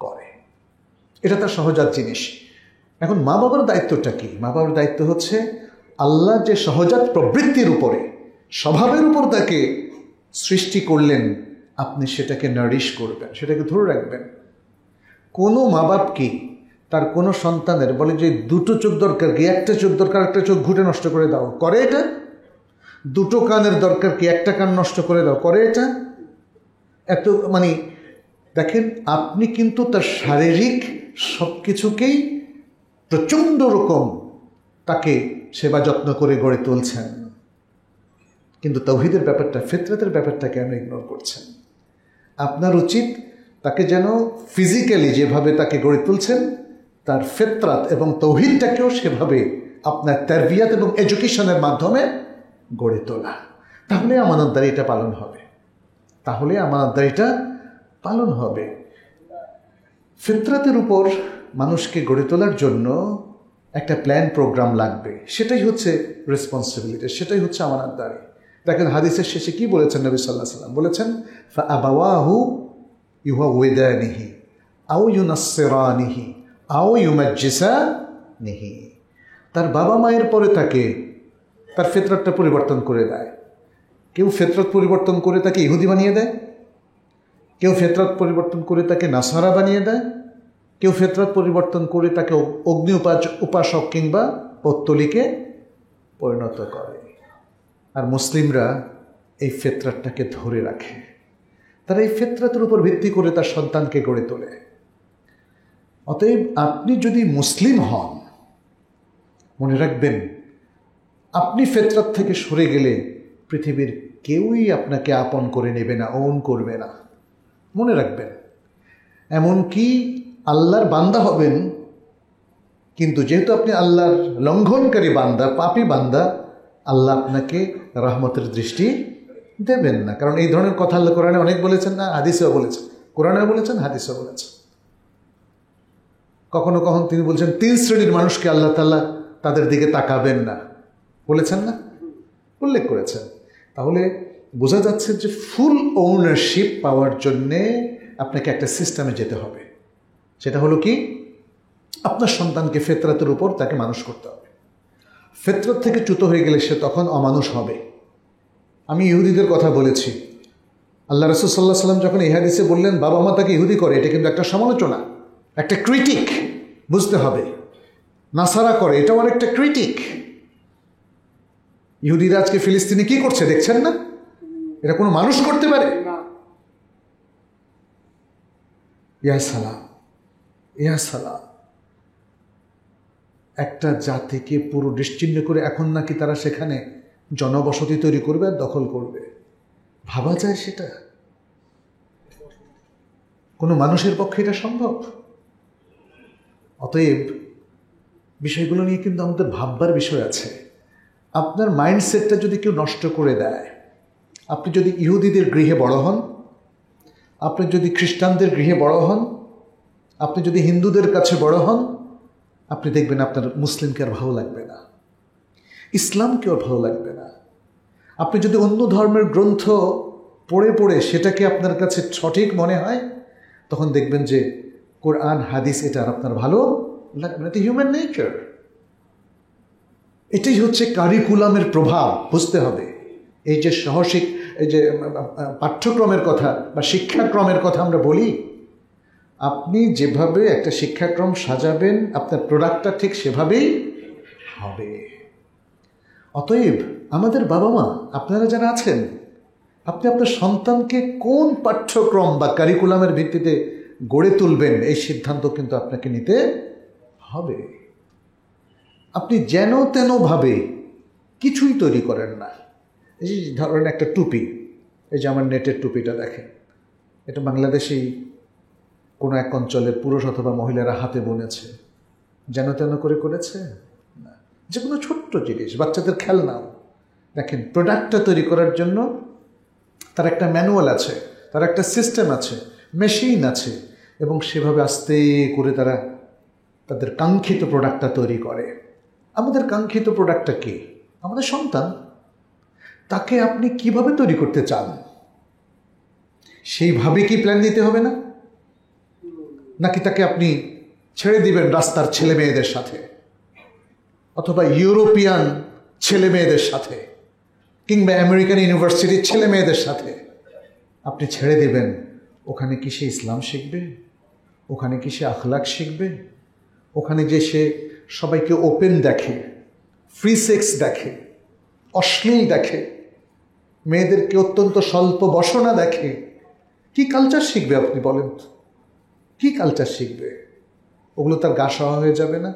করে, এটা তার সহজাত জিনিস। এখন মা বাবার দায়িত্বটা কি? মা বাবার দায়িত্ব হচ্ছে আল্লাহ যে সহজাত প্রবৃত্তির উপরে, স্বভাবের উপর তাকে সৃষ্টি করলেন, আপনি সেটাকে নারিশ করবেন, সেটাকে ধরে রাখবেন। কোনো মা বাপ কি তার কোনো সন্তানের বলে যে দুটো চোখ দরকার কি, একটা চোখ দরকার, একটা চোখ ঘুটে নষ্ট করে দাও, করে এটা? দুটো কানের দরকার কি, একটা কান নষ্ট করে দাও, করে এটা? এত মানে দেখেন, আপনি কিন্তু তার শারীরিক সব কিছুকেই প্রচণ্ড রকম তাকে সেবা যত্ন করে গড়ে তুলছেন, কিন্তু তাওহীদের ব্যাপারটা, ফিতরাতের ব্যাপারটা কেন ইগনোর করছেন? আপনার উচিত তাকে যেন ফিজিক্যালি যেভাবে তাকে গড়ে তুলছেন, তার ফিতরাত এবং তাওহীদটাকেও সেভাবে আপনার তারবিয়াত এবং এডুকেশনের মাধ্যমে গড়ে তোলা। তাহলে আমানতদারিটা পালন হবে, তাহলে আমানতদারিটা পালন হবে। ফিতরাতের উপর মানুষকে গড়ে তোলার জন্য একটা প্ল্যান প্রোগ্রাম লাগবে, সেটাই হচ্ছে রেসপন্সিবিলিটি, সেটাই হচ্ছে আমানতদারি। দেখেন হাদিসের শেষে কি বলেছেন নবী সাল্লাল্লাহু আলাইহি ওয়াসাল্লাম, বলেছেন ফাআবাওয়াহু ইউহাউইদানিহি আও ইউনাসসিরানিহি আও ইউমাজ্জিসানিহি। তার বাবা মায়ের পরে তাকে তার ফিতরতটা পরিবর্তন করে দেয়। কেউ ফিতরত পরিবর্তন করে তাকে ইহুদি বানিয়ে দেয়, কেউ ফিতরত পরিবর্তন করে তাকে নাসারা বানিয়ে দেয়, কেউ ফিতরত পরিবর্তন করে তাকে অগ্নি উপাসক কিংবা পত্তলিকে পরিণত করে। আর মুসলিমরা এই ফিতরতটাকে ধরে রাখে, তারা এই ফিতরতের উপর ভিত্তি করে তার সন্তানকে গড়ে তোলে। অতএব আপনি যদি মুসলিম হন, মনে রাখবেন আপনি ফিতরত থেকে সরে গেলে পৃথিবীর কেউই আপনাকে আপন করে নেবে না, ওন করবে না। মনে রাখবেন, এমনকি আল্লাহর বান্দা হবেন, কিন্তু যেহেতু আপনি আল্লাহর লঙ্ঘনকারী বান্দা, পাপী বান্দা, আল্লাহ আপনাকে রহমতের দৃষ্টি দেবেন না। কারণ এই ধরনের কথা আল্লাহ কোরআনে অনেক বলেছেন, না হাদিসেও বলেছেন, কোরআনেও বলেছেন, হাদিসেও বলেছেন। কখনো কখনো তিনি বলছেন 3 শ্রেণীর মানুষকে আল্লাহ তাআলা তাদের দিকে তাকাবেন না, বলেছেন না, উল্লেখ করেছেন। তাহলে বোঝা যাচ্ছে যে ফুল ওনারশিপ পাওয়ার জন্যে আপনাকে একটা সিস্টেমে যেতে হবে। সেটা হলো কি, আপনার সন্তানকে ফিতরতের উপর তাকে মানুষ করতে হবে। ফিতরত থেকে চ্যুত হয়ে গেলে সে তখন অমানুষ হবে। আমি ইহুদিদের কথা বলেছি, আল্লাহ রাসূল সাল্লাল্লাহু আলাইহি ওয়াসাল্লাম যখন এই হাদিসে বললেন বাবা মা তাকে ইহুদি করে, এটা কিন্তু একটা সমালোচনা, একটা ক্রিটিক, বুঝতে হবে। নাসারা করে, এটাও অনেকটা ক্রিটিক। ইহুদিরা আজকে ফিলিস্তিনে কি করছে দেখছেন না? এটা কোনো মানুষ করতে পারে? ইয়া সালাম, ইয়া সালাম। একটা জাতিকে পুরো নিশ্চিহ্ন করে এখন নাকি তারা সেখানে জনবসতি তৈরি করবে আর দখল করবে। ভাবা যায় সেটা? কোনো মানুষের পক্ষে এটা সম্ভব? অতএব বিষয়গুলো নিয়ে কিন্তু আমাদের ভাববার বিষয় আছে। আপনার মাইন্ডসেটটা যদি কেউ নষ্ট করে দেয়, আপনি যদি ইহুদিদের গৃহে বড় হন, আপনি যদি খ্রিস্টানদের গৃহে বড় হন, আপনি যদি হিন্দুদের কাছে বড় হন, আপনি দেখবেন আপনার মুসলিমকে আর ভালো লাগবে না, ইসলামকে আর ভালো লাগবে না। আপনি যদি অন্য ধর্মের গ্রন্থ পড়ে পড়ে সেটাকে আপনার কাছে সঠিক মনে হয়, তখন দেখবেন যে কোরআন হাদিস এটা আর আপনার ভালো লাগবে না। এটা হিউম্যান নেচার, এটাই হচ্ছে কারিকুলামের প্রভাব, বুঝতে হবে। এই যে এই যে পাঠ্যক্রমের কথা বা শিক্ষাক্রমের কথা আমরা বলি, আপনি যেভাবে একটা শিক্ষাক্রম সাজাবেন আপনার প্রোডাক্টটা ঠিক সেভাবেই হবে। অতএব আমাদের বাবা মা, আপনারা যারা আছেন, আপনি আপনার সন্তানকে কোন পাঠ্যক্রম বা কারিকুলামের ভিত্তিতে গড়ে তুলবেন এই সিদ্ধান্ত কিন্তু আপনাকে নিতে হবে। আপনি যেন তেনভাবে কিছুই তৈরি করেন না। এই যে ধরেন একটা টুপি, এই যে আমার নেটের টুপিটা দেখেন, এটা বাংলাদেশেই কোনো এক অঞ্চলের পুরুষ অথবা মহিলারা হাতে বুনেছে, যেন তেন করে করেছে না। যে কোনো ছোট্ট জিনিস, বাচ্চাদের খেলনাও দেখেন, প্রোডাক্টটা তৈরি করার জন্য তার একটা ম্যানুয়াল আছে, তার একটা সিস্টেম আছে, মেশিন আছে, এবং সেভাবে আস্তে করে তারা তাদের কাঙ্ক্ষিত প্রোডাক্টটা তৈরি করে। আমাদের কাঙ্ক্ষিত প্রোডাক্টটা কি? আমাদের সন্তান। তাকে আপনি কিভাবে তৈরি করতে চান সেইভাবে কি প্ল্যান নিতে হবে না? নাকি তাকে আপনি ছেড়ে দিবেন রাস্তার ছেলে মেয়েদের সাথে, অথবা ইউরোপিয়ান ছেলে মেয়েদের সাথে, কিংবা আমেরিকান ইউনিভার্সিটির ছেলে মেয়েদের সাথে আপনি ছেড়ে দিবেন? ওখানে কি সে ইসলাম শিখবে? ওখানে কি সে আখলাক শিখবে? ওখানে যে সে সবাইকে ওপেন দেখে, ফ্রি সেক্স দেখে, অশ্লীল দেখে, মেয়েদেরকে অত্যন্ত স্বল্প বসনা দেখে, কি কালচার শিখবে আপনি বলেন তো? কি কালচার শিখবে? ওগুলো তার গা সওয়া হয়ে যাবে না?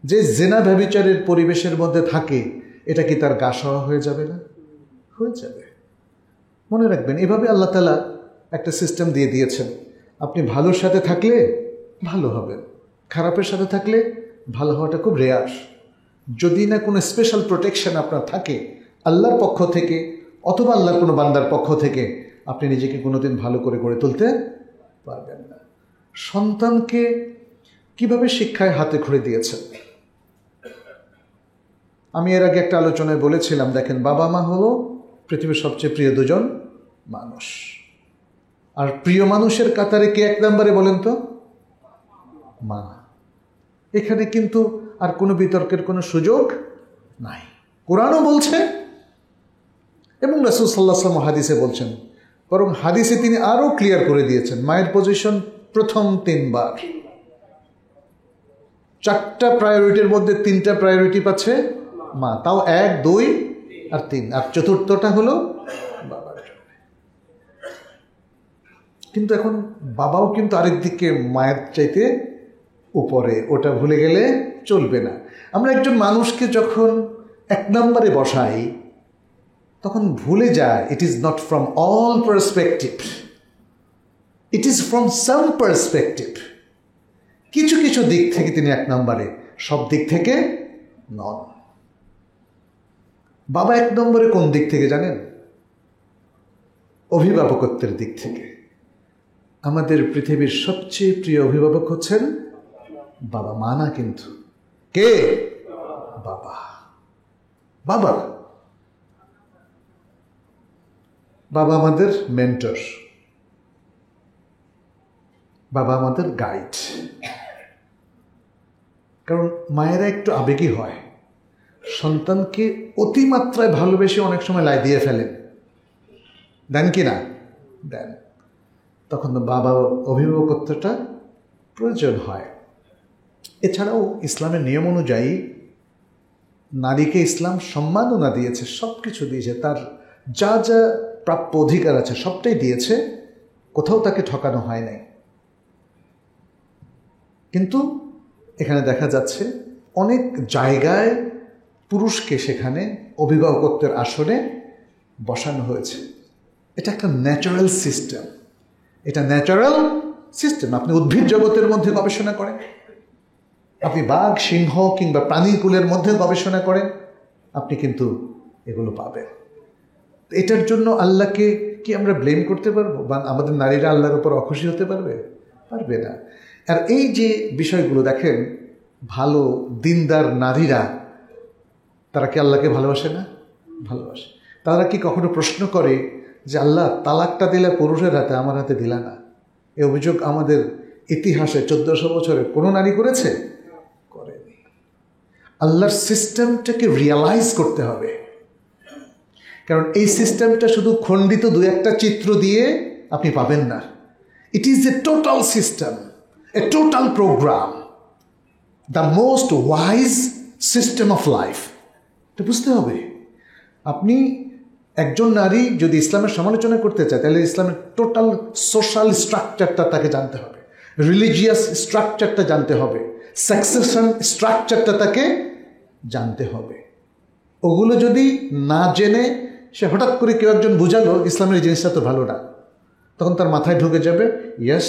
যে জেনা ব্যভিচারের পরিবেশের মধ্যে থাকে, এটা কি তার গা সওয়া হয়ে যাবে না? হয়ে যাবে। মনে রাখবেন, এভাবে আল্লাহ তাআলা একটা সিস্টেম দিয়ে দিয়েছেন। আপনি ভালোর সাথে থাকলে ভালো হবেন, খারাপের সাথে থাকলে ভালো হওয়াটা খুব রেয়ার। যদি না কোনো স্পেশাল প্রোটেকশন আপনার থাকে আল্লাহর পক্ষ থেকে অথবা আল্লাহর কোনো বান্দার পক্ষ থেকে, আপনি নিজেকে কোনোদিন ভালো করে গড়ে তুলতে পারবেন না। সন্তানকে কিভাবে শিক্ষায় হাতে খড়ি দিয়েছেন? আমি এর আগে একটা আলোচনায় বলেছিলাম, দেখেন, বাবা মা হলো পৃথিবীর সবচেয়ে প্রিয় দুজন মানুষ। আর প্রিয় মানুষের কাতারে কে এক নম্বরে বলেন তো? মা। এখানে কিন্তু আর কোনো বিতর্কের কোনো সুযোগ নাই। কোরআনও বলছে এবং রাসূল সাল্লাল্লাহু আলাইহি ওয়াসাল্লাম হাদিসে বলছেন, বরং হাদিসে তিনি আরও ক্লিয়ার করে দিয়েছেন। মায়ের পজিশন প্রথম 3 বার, 4টা প্রায়োরিটির মধ্যে 3টা প্রায়োরিটি পাচ্ছে মা, তাও 1, 2 আর 3, আর চতুর্থটা হলো বাবার। কিন্তু এখন বাবাও কিন্তু আরেক দিকে মায়ের চাইতে উপরে, ওটা ভুলে গেলে চলবে না। আমরা একজন মানুষকে যখন 1 নম্বরে বসাই তখন ভুলে যায় it is not from all perspective, it is from some perspective. কিছু কিছু দিক থেকে তিনি 1 নম্বরে, সব দিক থেকে নন। বাবা 1 নম্বরে কোন দিক থেকে জানেন? অভিভাবকত্বের দিক থেকে। আমাদের পৃথিবীর সবচেয়ে প্রিয় অভিভাবক হচ্ছেন বাবা, মা না কিন্তু। কে? বাবা। বাবা বাবা আমাদের মেন্টর, বাবা আমাদের গাইড। কারণ মায়েরা একটু আবেগী হয়, সন্তানকে অতিমাত্রায় ভালোবেসে অনেক সময় লাই দিয়ে ফেলেন, দেন কি না? দেন। তখন তো বাবার অভিভাবকত্বটা প্রয়োজন হয়। এছাড়াও ইসলামের নিয়ম অনুযায়ী নারীকে ইসলাম সম্মাননা দিয়েছে, সব কিছু দিয়েছে, তার যা যা প্রাপ্য অধিকার আছে সবটাই দিয়েছে, কোথাও তাকে ঠকানো হয় নাই। কিন্তু এখানে দেখা যাচ্ছে অনেক জায়গায় পুরুষকে সেখানে অভিভাবকত্বের আসনে বসানো হয়েছে। এটা একটা ন্যাচারাল সিস্টেম, এটা ন্যাচারাল সিস্টেম। আপনি উদ্ভিদ জগতের মধ্যে গবেষণা করেন, আপনি বাঘ, সিংহ কিংবা প্রাণীকুলের মধ্যে গবেষণা করেন, আপনি কিন্তু এগুলো পাবেন। এটার জন্য আল্লাহকে কি আমরা ব্লেম করতে পারবো? বা আমাদের নারীরা আল্লাহর উপর অখুশি হতে পারবে? পারবে না। আর এই যে বিষয়গুলো দেখেন, ভালো দিনদার নারীরা, তারা কি আল্লাহকে ভালোবাসে না? ভালোবাসে। তারা কি কখনো প্রশ্ন করে যে আল্লাহ তালাকটা দিলে পুরুষের হাতে, আমার হাতে দিলা না? এই অভিযোগ আমাদের ইতিহাসে 1400 বছরে কোনো নারী করেছে? করেনি। আল্লাহর সিস্টেমটাকে রিয়ালাইজ করতে হবে, কারণ এই সিস্টেমটা শুধু খণ্ডিত 2-1টা চিত্র দিয়ে আপনি পাবেন না। It is a total system, a total program, the most wise system of life. এটা বুঝতে হবে। আপনি একজন নারী যদি ইসলামের সমালোচনা করতে চায়, তাহলে ইসলামের টোটাল সোশ্যাল স্ট্রাকচারটা তাকে জানতে হবে, রিলিজিয়াস স্ট্রাকচারটা জানতে হবে, সাকসেশন স্ট্রাকচারটা তাকে জানতে হবে। ওগুলো যদি না জেনে সে হঠাৎ করে কেউ একজন বুঝালো ইসলামের এই জিনিসটা তো ভালো না, তখন তার মাথায় ঢুকে যাবে, ইয়েস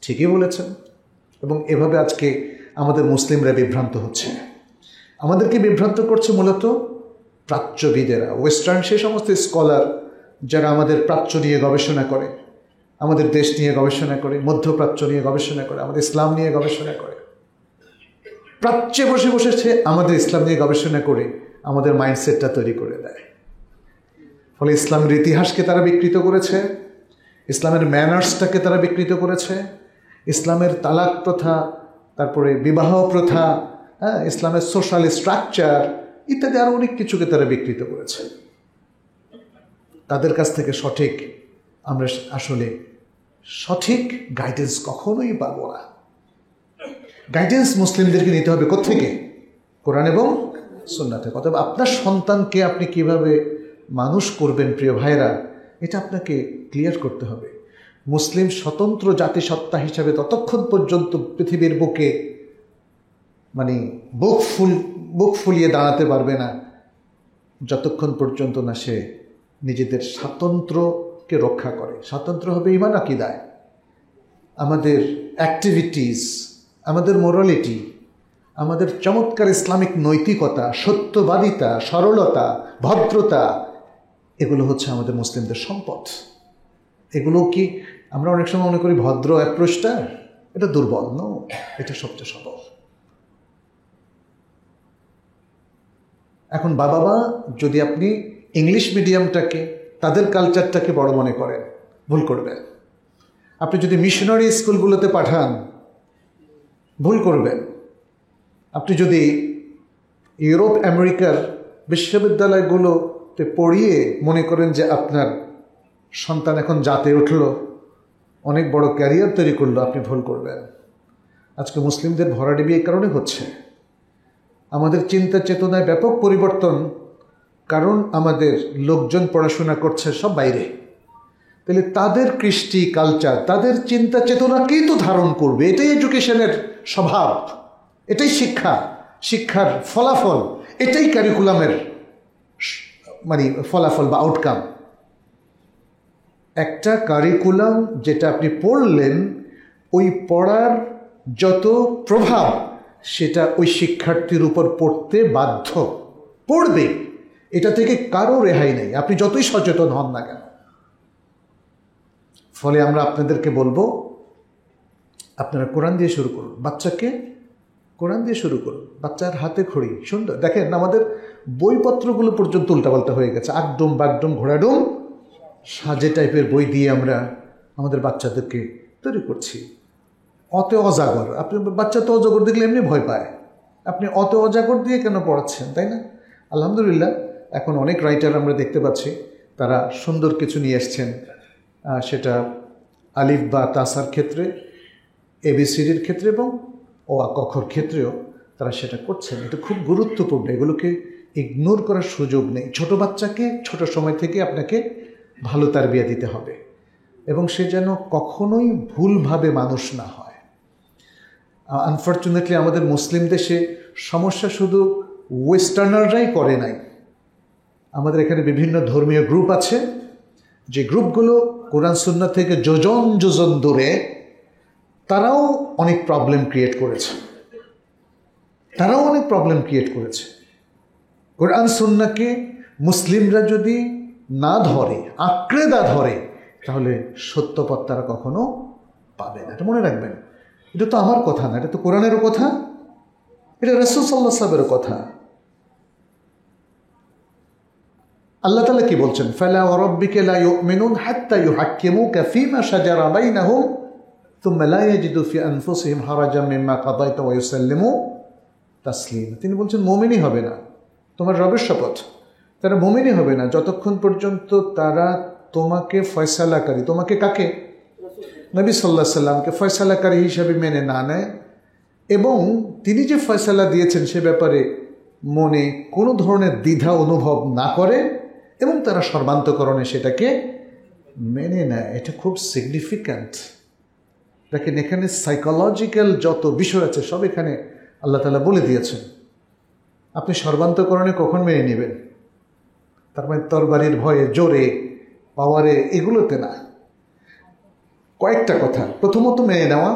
ঠিকই বলেছেন। এবং এভাবে আজকে আমাদের মুসলিমরা বিভ্রান্ত হচ্ছে। আমাদেরকে বিভ্রান্ত করছে মূলত প্রাচ্যবিদেরা, ওয়েস্টার্ন সেই সমস্ত স্কলার যারা আমাদের প্রাচ্য নিয়ে গবেষণা করে, আমাদের দেশ নিয়ে গবেষণা করে, মধ্যপ্রাচ্য নিয়ে গবেষণা করে, আমাদের ইসলাম নিয়ে গবেষণা করে। প্রাচ্যে বসে বসেছে আমাদের ইসলাম নিয়ে গবেষণা করে আমাদের মাইন্ডসেটটা তৈরি করে দেয়। ফলে ইসলামের ইতিহাসকে তারা বিকৃত করেছে, ইসলামের ম্যানার্সটাকে তারা বিকৃত করেছে, ইসলামের তালাক প্রথা, তারপরে বিবাহ প্রথা, ইসলামের সোশ্যাল স্ট্রাকচার ইত্যাদি আরও অনেক কিছুকে তারা বিকৃত করেছে। তাদের কাছ থেকে আমরা আসলে সঠিক গাইডেন্স কখনোই পাবো না। গাইডেন্স মুসলিমদেরকে নিতে হবে কোত্থেকে? কোরআন এবং সুন্নাহ থেকে। অতএব আপনার সন্তানকে আপনি কিভাবে মানুষ করবেন প্রিয় ভাইরা, এটা আপনাকে ক্লিয়ার করতে হবে। মুসলিম স্বতন্ত্র জাতিসত্তা হিসাবে ততক্ষণ পর্যন্ত পৃথিবীর বুকে বুক ফুলিয়ে দাঁড়াতে পারবে না, যতক্ষণ পর্যন্ত না সে নিজেদের স্বাতন্ত্র্যকে রক্ষা করে। স্বাতন্ত্র্য হবে ঈমান আকীদায়, আমাদের অ্যাক্টিভিটিস, আমাদের মোরালিটি, আমাদের চমৎকার ইসলামিক নৈতিকতা, সত্যবাদিতা, সরলতা, ভদ্রতা, এগুলো হচ্ছে আমাদের মুসলিমদের সম্পদ। এগুলো কি আমরা অনেক সময় মনে করি ভদ্র অ্যাপ্রোচটা এটা দুর্বল? নো, এটা সবচেয়ে সবল। এখন বাবা মা যদি আপনি ইংলিশ মিডিয়ামটাকে, তাদের কালচারটাকে বড় মনে করেন, ভুল করবেন। আপনি যদি মিশনারি স্কুলগুলোতে পাঠান, ভুল করবেন। আপনি যদি ইউরোপ আমেরিকার বিশ্ববিদ্যালয়গুলোতে পড়িয়ে মনে করেন যে আপনার সন্তান এখন জাতে উঠল, অনেক বড় ক্যারিয়ার তৈরি করলো, আপনি ভুল করবেন। আজকে মুসলিমদের ভরাডুবি এই কারণে হচ্ছে। আমাদের চিন্তা চেতনায় ব্যাপক পরিবর্তন, কারণ আমাদের লোকজন পড়াশোনা করছে সব বাইরে। তাহলে তাদের কৃষ্টি কালচার, তাদের চিন্তা চেতনাকেই তো ধারণ করবে। এটাই এডুকেশনের স্বভাব, এটাই শিক্ষা, শিক্ষার ফলাফল, এটাই কারিকুলামের মানে ফলাফল বা আউটকাম। একটা কারিকুলাম যেটা আপনি পড়লেন, ওই পড়ার যত প্রভাব সেটা ওই শিক্ষার্থীর উপর পড়তে বাধ্য, পড়বে। এটা থেকে কারো রেহাই নেই, আপনি যতই সচেতন হন না কেন। ফলে আমরা আপনাদেরকে বলবো, আপনারা কোরআন দিয়ে শুরু করুন, বাচ্চাকে কোরআন দিয়ে শুরু করুন। বাচ্চার হাতে খড়ি সুন্দর, দেখেন আমাদের বইপত্রগুলো পর্যন্ত উল্টাপাল্টা হয়ে গেছে। আগডুম বাগডুম ঘোড়াডুম সাজে টাইপের বই দিয়ে আমরা আমাদের বাচ্চাদেরকে তৈরি করছি। অত অজাগর, আপনি বাচ্চা তো অজাগর দেখলে এমনি ভয় পায়, আপনি অত অজাগর দিয়ে কেন পড়াচ্ছেন, তাই না? আলহামদুলিল্লাহ এখন অনেক রাইটার আমরা দেখতে পাচ্ছি, তারা সুন্দর কিছু নিয়ে এসছেন। সেটা আলিফ বা তাসার ক্ষেত্রে, এবিসিডির ক্ষেত্রে এবং ও আ কখর ক্ষেত্রেও তারা সেটা করছেন। এটা খুব গুরুত্বপূর্ণ, এগুলোকে ইগনোর করার সুযোগ নেই। ছোট বাচ্চাকে ছোট সময় থেকে আপনাকে ভালো তারবিয়া দিতে হবে, এবং সে যেন কখনোই ভুলভাবে মানুষ না হয়। আনফর্চুনেটলি আমাদের মুসলিম দেশে সমস্যা শুধু ওয়েস্টার্নাররাই করে নাই। আমাদের এখানে বিভিন্ন ধর্মীয় গ্রুপ আছে, যে গ্রুপগুলো কোরআন সুন্নাহ থেকে যোজন যোজন দূরে, তারাও অনেক প্রবলেম ক্রিয়েট করেছে। কোরআন সুন্নাহকে মুসলিমরা যদি না ধরে, আঁকড়ে ধরে, তাহলে সত্য পথ তারা কখনো পাবে না। এটা মনে রাখবেন। এটা তো আমার কথা না, এটা তো কোরআনেরও কথা, এটা রাসূল সাল্লাল্লাহু আলাইহি ওয়াসাল্লামের কথা। আল্লাহ তাআলা কি বলছেন? ফালা ওয়া রাব্বিকা লা ইউমিনুন হাত্তা ইউহাক্কিমুকা ফীমা শাজারা বাইনাহুম থুম্মা লা ইয়াজিদু ফি আনফুসিহিম হারাজাম মিম্মা কাদাইতা ওয়া ইউসাল্লিমু তাসলিমা। তিনি বলছেন মুমিনই হবে না, তোমার রবের শপথ, তারা মুমিনই হবে না যতক্ষণ পর্যন্ত তারা তোমাকে ফয়সালাকারী, তোমাকে কাকে? নবী সাল্লাল্লাহু আলাইহি সাল্লামকে ফয়সালাকারী হিসাবে মেনে না নেয়, এবং তিনি যে ফয়সালা দিয়েছেন সে ব্যাপারে মনে কোনো ধরনের দ্বিধা অনুভব না করে, এবং তারা সর্বান্তকরণে সেটাকে মেনে নেয়। এটা খুব সিগনিফিক্যান্ট। দেখেন এখানে সাইকোলজিক্যাল যত বিষয় আছে সব এখানে আল্লাহ তাআলা বলে দিয়েছেন। আপনি সর্বান্তকরণে কখন মেনে নেবেন? তার মানে তরবারির ভয়ে, জোরে, পাওয়ারে, এগুলোতে না। কয়েকটা কথা। প্রথমত মেনে নেওয়া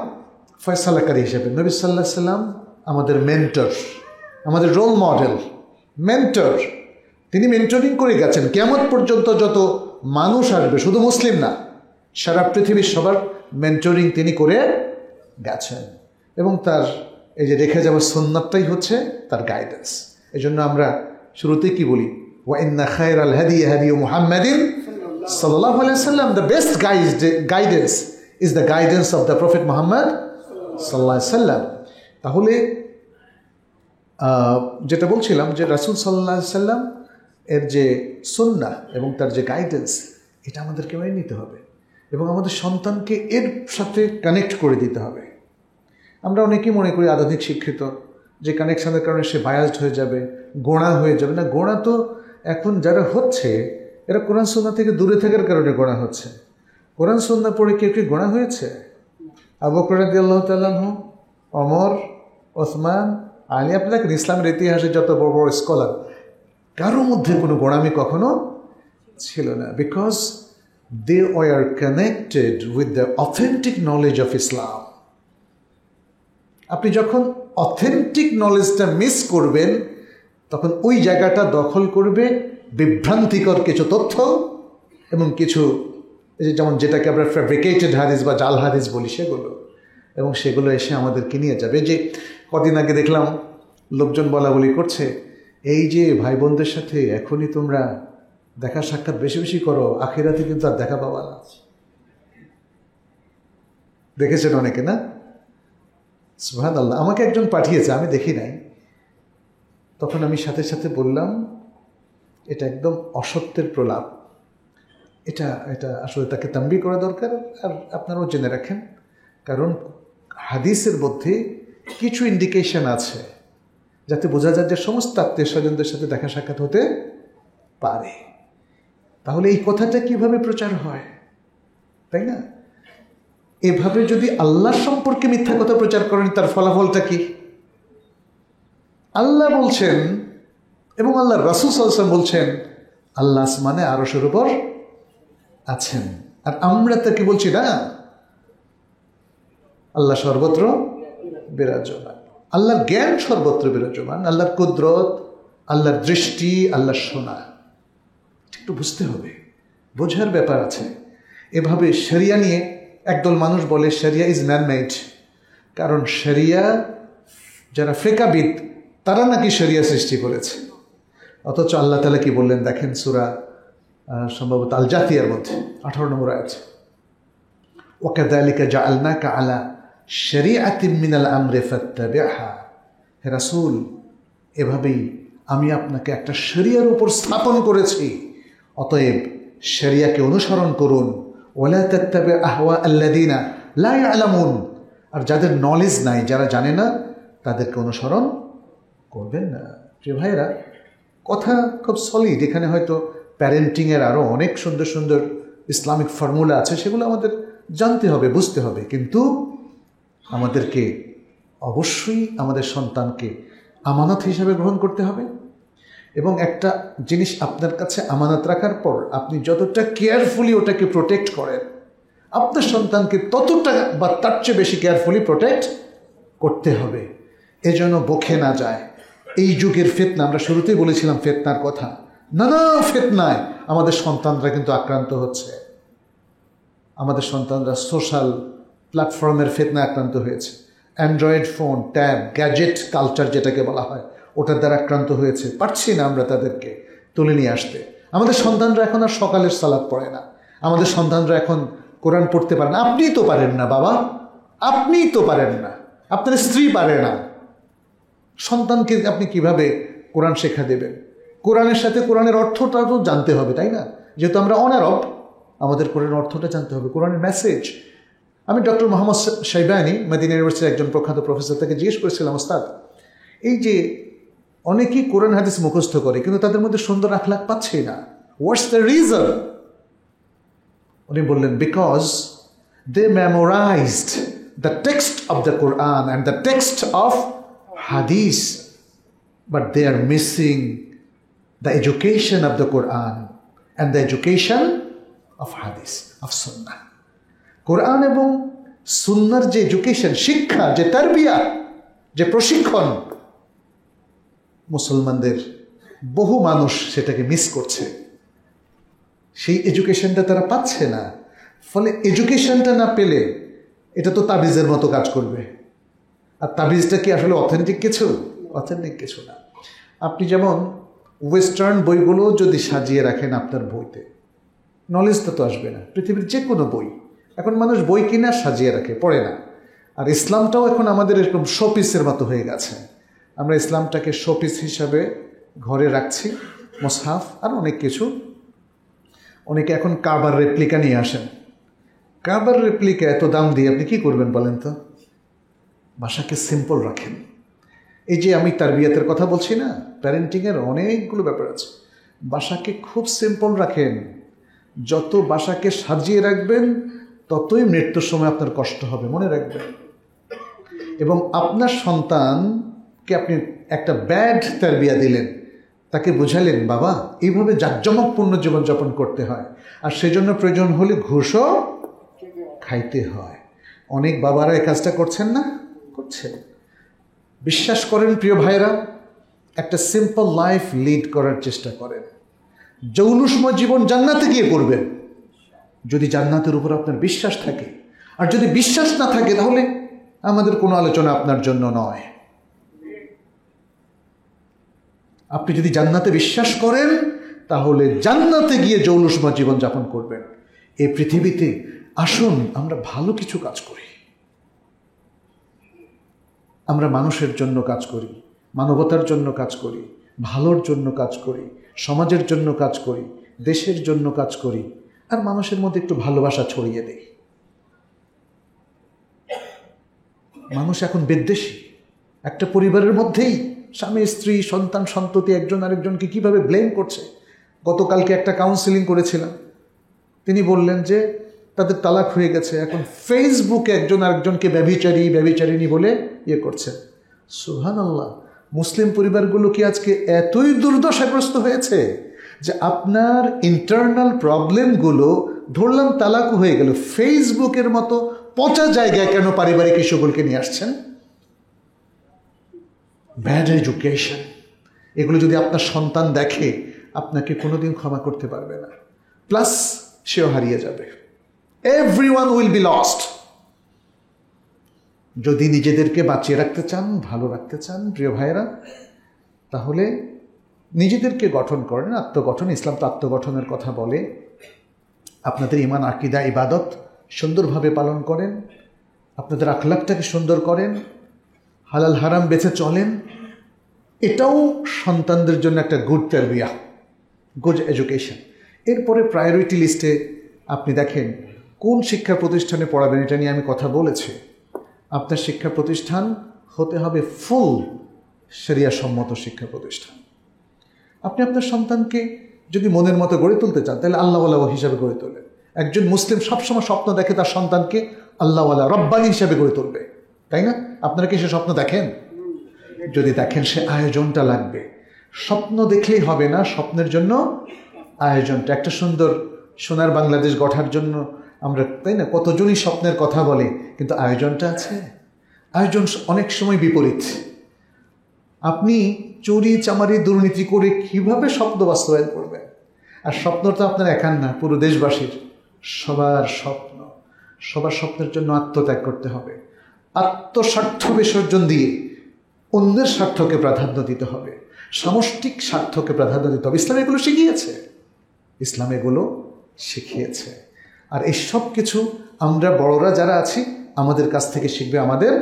ফয়সালাকারী হিসেবে। নবী সাল্লাল্লাহু আলাইহি সাল্লাম আমাদের মেন্টর, আমাদের রোল মডেল, মেন্টর। তিনি মেন্টরিং করে গেছেন কিয়ামত পর্যন্ত যত মানুষ আসবে, শুধু মুসলিম না, সারা পৃথিবীর সবার মেন্টরিং তিনি করে গেছেন, এবং তার এই যে রেখে যাওয়ার সুন্নাতটাই হচ্ছে তার গাইডেন্স। এই জন্য আমরা শুরুতেই কি বলি? ওয়া ইন্না খায়রাল হাদি হাদি মুহাম্মাদিন সাল্লাল্লাহু আলাইহি ওয়াসাল্লাম। The best guidance is the guidance of the prophet Muhammad সাল্লাল্লাহু আলাইহি ওয়াসাল্লাম। তাহলে যেটা বলছিলাম যে রাসূল সাল্লাল্লাহু আলাইহি ওয়াসাল্লাম এর যে সুন্নাহ এবং তার যে গাইডেন্স, এটা আমাদেরকে মেনে নিতে হবে, এবং আমাদের সন্তানকে এর সাথে কানেক্ট করে দিতে হবে। আমরা অনেকেই মনে করি আধুনিক শিক্ষিত যে কানেকশনের কারণে সে বায়াসড হয়ে যাবে, গোঁড়া হয়ে যাবে। না, গোঁড়া তো এখন যারা হচ্ছে এরা কোরআন সুন্নাহ থেকে দূরে থাকার কারণে গোঁড়া হচ্ছে। কোরআন সুন্নাহ পড়ে কেউ কি গোঁড়া হয়েছে? আবু বকর রাদিয়াল্লাহু তাআলা আনহু, ওমর, ওসমান, আলী, আপনাকে ইসলামের ইতিহাসে যত বড় বড় স্কলার, কারোর মধ্যে কোনো গোঁড়ামি কখনো ছিল না। Because they were connected with the authentic knowledge of Islam. আপনি যখন অথেন্টিক নলেজটা মিস করবেন, তখন ওই জায়গাটা দখল করবে বিভ্রান্তিকর কিছু তথ্য এবং কিছু, যেমন যেটাকে আমরা ফ্যাব্রিকেটেড হাদিস বা জাল হাদিস বলি, সেগুলো, এবং সেগুলো এসে আমাদেরকে নিয়ে যাবে। যে কদিন আগে দেখলাম লোকজন বলা বলি করছে, এই যে ভাই বোনদের সাথে এখনই তোমরা দেখা সাক্ষাৎ বেশি বেশি করো, আখিরাতে কিন্তু আর দেখা পাবা না। দেখেছেন অনেকে না? সুবহানাল্লাহ। আমাকে একজন পাঠিয়েছে, আমি দেখি নাই। তখন আমি সাথে সাথে বললাম, এটা একদম অসত্যের প্রলাপ। এটা এটা আসলে তাকে তাম্বি করা দরকার। আর আপনারাও জেনে রাখেন, কারণ হাদিসের মধ্যে কিছু ইন্ডিকেশন আছে যাতে বোঝা যায় যে সমস্ত আত্মীয় স্বজনদের সাথে দেখা সাক্ষাৎ হতে পারে। তাহলে এই কথাটা কিভাবে প্রচার হয়, তাই না? এভাবে যদি আল্লাহর সম্পর্কে মিথ্যা কথা প্রচার করেন, তার ফলাফলটা কি? আল্লাহ বলছেন এবং আল্লাহ রাসূল সাল্লাল্লাহু আলাইহি ওয়াসাল্লাম বলছেন আল্লাহ আসমানে আরশের উপর আছেন, আর আমরা তাকে বলছি না আল্লাহ সর্বত্র বিরাজমান। আল্লাহর জ্ঞান সর্বত্র বিরাজমান, আল্লাহর কুদরত, আল্লাহর দৃষ্টি, আল্লাহর শোনা। একটু বুঝতে হবে, বোঝার ব্যাপার আছে। এভাবে শরিয়া নিয়ে একদল মানুষ বলে শরিয়া ইজ ম্যান মেড, কারণ শরিয়া যারা ফিকহবিদ তারা নাকি শরিয়া সৃষ্টি করেছে। অথচ আল্লাহ তাআলা কি বললেন দেখেন, সূরা সম্ভবত আল জাথিয়ার মধ্যে 18 নম্বর আয়াত, ওয়াকাযালিকা জাআলনাকা আলা শরিআতিন মিনাল আমরি ফাত্তাবি'হা। হে রাসূল, এভাবেই আমি আপনাকে একটা শরিয়ার উপর স্থাপন করেছি, অতএব শরিয়াকে অনুসরণ করুন। ওয়ালা তাত্তাবি' আহওয়া আল্লাযিনা লা ইয়ালামুন, আর যাদের নলেজ নাই, যারা জানে না, তাদেরকে অনুসরণ করবেন না। প্রিয় ভাইরা, কথা খুব সলিড। এখানে হয়তো প্যারেন্টিংয়ের আরও অনেক সুন্দর সুন্দর ইসলামিক ফর্মুলা আছে, সেগুলো আমাদের জানতে হবে, বুঝতে হবে। কিন্তু আমাদেরকে অবশ্যই আমাদের সন্তানকে আমানত হিসাবে গ্রহণ করতে হবে। এবং একটা জিনিস আপনার কাছে আমানত রাখার পর আপনি যতটা কেয়ারফুলি ওটাকে প্রোটেক্ট করেন, আপনার সন্তানকে ততটা বা তার চেয়ে বেশি কেয়ারফুলি প্রোটেক্ট করতে হবে, এজন্য বকে না যায়। এই যুগের ফিতনা, আমরা শুরুতেই বলেছিলাম ফিতনার কথা, নানা ফিতনায় আমাদের সন্তানরা কিন্তু আক্রান্ত হচ্ছে। আমাদের সন্তানরা সোশ্যাল প্ল্যাটফর্মের ফিতনায় আক্রান্ত হয়েছে, Android phone, tab, gadget culture যেটাকে বলা হয়, ওটার দ্বারা আক্রান্ত হয়েছে। পারছি না আমরা তাদেরকে তুলে নিয়ে আসতে। আমাদের সন্তানরা এখন আর সকালের সালাত পড়ে না, আমাদের সন্তানরা এখন কোরআন পড়তে পারে না। আপনিই তো পারেন না বাবা, আপনিই তো পারেন না, আপনার স্ত্রী পারে না, সন্তানকে আপনি কিভাবে কোরআন শেখা দেবেন? কোরআনের সাথে কোরআনের অর্থটা তো জানতে হবে, তাই না? যেহেতু আমরা অনারব, আমাদের কোরআনের অর্থটা জানতে হবে, কোরআনের মেসেজ। আমি ডক্টর মোহাম্মদ শাইবানি, মদিনা ইউনিভার্সিটির একজন প্রখ্যাত প্রফেসর, তাকে জিজ্ঞেস করেছিলাম, ওস্তাদ, এই যে অনেকেই কোরআন হাদিস মুখস্থ করে কিন্তু তাদের মধ্যে সুন্দর আখলাক পাচ্ছেই না, হোয়াটস দ্য রিজন? উনি বললেন, because they memorized the text of the Quran and the text of hadith, but they are missing the education of the Quran and the education of hadith, of sunnah. কোরআন এবং সুন্নাহর যে education, শিক্ষা, যে তারবিয়া, যে প্রশিক্ষণ, মুসলমানদের বহু মানুষ সেটাকে মিস করছে। সেই এডুকেশনটা তারা পাচ্ছে না। ফলে এডুকেশনটা না পেলে এটা তো তাবিজের মতো কাজ করবে। আর তাবিজটা কি আসলে অথেন্টিক কিছু? অথেন্টিক কিছু না। আপনি যেমন ওয়েস্টার্ন বইগুলো যদি সাজিয়ে রাখেন আপনার বইতে, নলেজটা তো আসবে না। পৃথিবীর যে কোনো বই, এখন মানুষ বই কিনে সাজিয়ে রাখে, পড়ে না। আর ইসলামটাও এখন আমাদের এরকম শোপিসের মতো হয়ে গেছে। আমরা ইসলামটাকে শোপিস হিসাবে ঘরে রাখছি, মুসহাফ আর অনেক কিছু। অনেকে এখন কাবার রেপ্লিকা নিয়ে আসেন। কাবার রেপ্লিকা এত দাম দিয়ে আপনি কী করবেন বলেন তো? ভাষাকে সিম্পল রাখেন। এই যে আমি তারবিয়াতের কথা বলছি না, প্যারেন্টিংয়ের অনেকগুলো ব্যাপার আছে। ভাষাকে খুব সিম্পল রাখেন। যত ভাষাকে সাজিয়ে রাখবেন ততই মৃত্যুর সময় আপনার কষ্ট হবে, মনে রাখবেন। এবং আপনার সন্তানকে আপনি একটা ব্যাড তারবিয়া দিলেন, তাকে বুঝালেন বাবা এইভাবে জাঁকজমকপূর্ণ জীবনযাপন করতে হয়, আর সেজন্য প্রয়োজন হলে ঘুষও খাইতে হয়। অনেক বাবারা এই কাজটা করছেন না? করছেন। বিশ্বাস করেন প্রিয় ভাইরা, একটা সিম্পল লাইফ লিড করার চেষ্টা করেন। জৌলুসময় জীবন জান্নাতে গিয়ে করবেন যদি জান্নাতের উপর আপনার বিশ্বাস থাকে। আর যদি বিশ্বাস না থাকে তাহলে আমাদের কোনো আলোচনা আপনার জন্য নয়। আপনি যদি জান্নাতে বিশ্বাস করেন তাহলে জান্নাতে গিয়ে জৌলুসময় জীবনযাপন করবেন। এই পৃথিবীতে আসুন আমরা ভালো কিছু কাজ করি। আমরা মানুষের জন্য কাজ করি, মানবতার জন্য কাজ করি, ভালোর জন্য কাজ করি, সমাজের জন্য কাজ করি, দেশের জন্য কাজ করি, আর মানুষের মধ্যে একটু ভালোবাসা ছড়িয়ে দেই। মানুষ এখন বিদ্বেষী। একটা পরিবারের মধ্যেই স্বামী স্ত্রী সন্তান সন্ততি একজন আরেকজনকে কিভাবে ব্লেম করছে। গতকালকে একটা কাউন্সিলিং করেছিলাম, তিনি বললেন যে তাদের তালাক হয়ে গেছে, এখন ফেসবুকে একজন আরেকজনকে ব্যভিচারী ব্যভিচারিণী বলে ইয়ে করছে। সুবহানাল্লাহ, মুসলিম পরিবারগুলো কি আজকে এতই দুর্দশাগ্রস্ত হয়েছে যে আপনার ইন্টারনাল প্রবলেমগুলো, ধরলাম তালাক হয়ে গেল, ফেসবুকের মতো পচা জায়গায় কেন পারিবারিক ইস্যুগুলোকে নিয়ে আসছেন? ব্যাড এডুকেশন, এগুলো যদি আপনার সন্তান দেখে আপনাকে কোনোদিন ক্ষমা করতে পারবে না, প্লাস সেও হারিয়ে যাবে। Everyone will be lost. যদি নিজেদেরকে বাঁচিয়ে রাখতে চান, ভালো রাখতে চান প্রিয় ভাইয়েরা, তাহলে নিজেদেরকে গঠন করেন। আত্মগঠন, ইসলাম তো আত্মগঠনের কথা বলে। আপনাদের ইমান, আকিদা, ইবাদত সুন্দরভাবে পালন করেন, আপনাদের আখলাকটাকে সুন্দর করেন, হালাল হারাম বেছে চলেন। এটাও সন্তানদের জন্য একটা গুড তারবিয়া, গুড এডুকেশন। এরপরে প্রায়োরিটি লিস্টে আপনি দেখেন কোন শিক্ষা প্রতিষ্ঠানে পড়াবেন, এটা নিয়ে আমি কথা বলেছি। আপনার শিক্ষা প্রতিষ্ঠান হতে হবে ফুল শরিয়া সম্মত শিক্ষা প্রতিষ্ঠান। আপনি আপনার সন্তানকে যদি মনের মতো গড়ে তুলতে চান তাহলে আল্লাহওয়ালা হিসাবে গড়ে তোলেন। একজন মুসলিম সবসময় স্বপ্ন দেখে তার সন্তানকে আল্লাহওয়ালা রব্বানি হিসাবে গড়ে তুলবে, তাই না? আপনারা কি সে স্বপ্ন দেখেন? যদি দেখেন, সে আয়োজনটা লাগবে। স্বপ্ন দেখলেই হবে না, স্বপ্নের জন্য আয়োজনটা। একটা সুন্দর সোনার বাংলাদেশ গড়ার জন্য আমরা, তাই না, কতজনই স্বপ্নের কথা বলে, কিন্তু আয়োজনটা আছে। আয়োজন অনেক সময় বিপরীত। আপনি চুরি চামারি দুর্নীতি করে কিভাবে স্বপ্ন বাস্তবায়ন করবেন? আর স্বপ্ন তো আপনার একার না, পুরো দেশবাসীর, সবার স্বপ্ন। সবার স্বপ্নের জন্য আত্মত্যাগ করতে হবে। আত্মস্বার্থ বিসর্জন দিয়ে অন্যের স্বার্থকে প্রাধান্য দিতে হবে, সামষ্টিক স্বার্থকে প্রাধান্য দিতে হবে। ইসলাম এগুলো শিখিয়েছে, ইসলাম এগুলো শিখিয়েছে। আর এই সব কিছু আমরা বড়রা যারা আছি আমাদের কাছ থেকে শিখবে আমাদের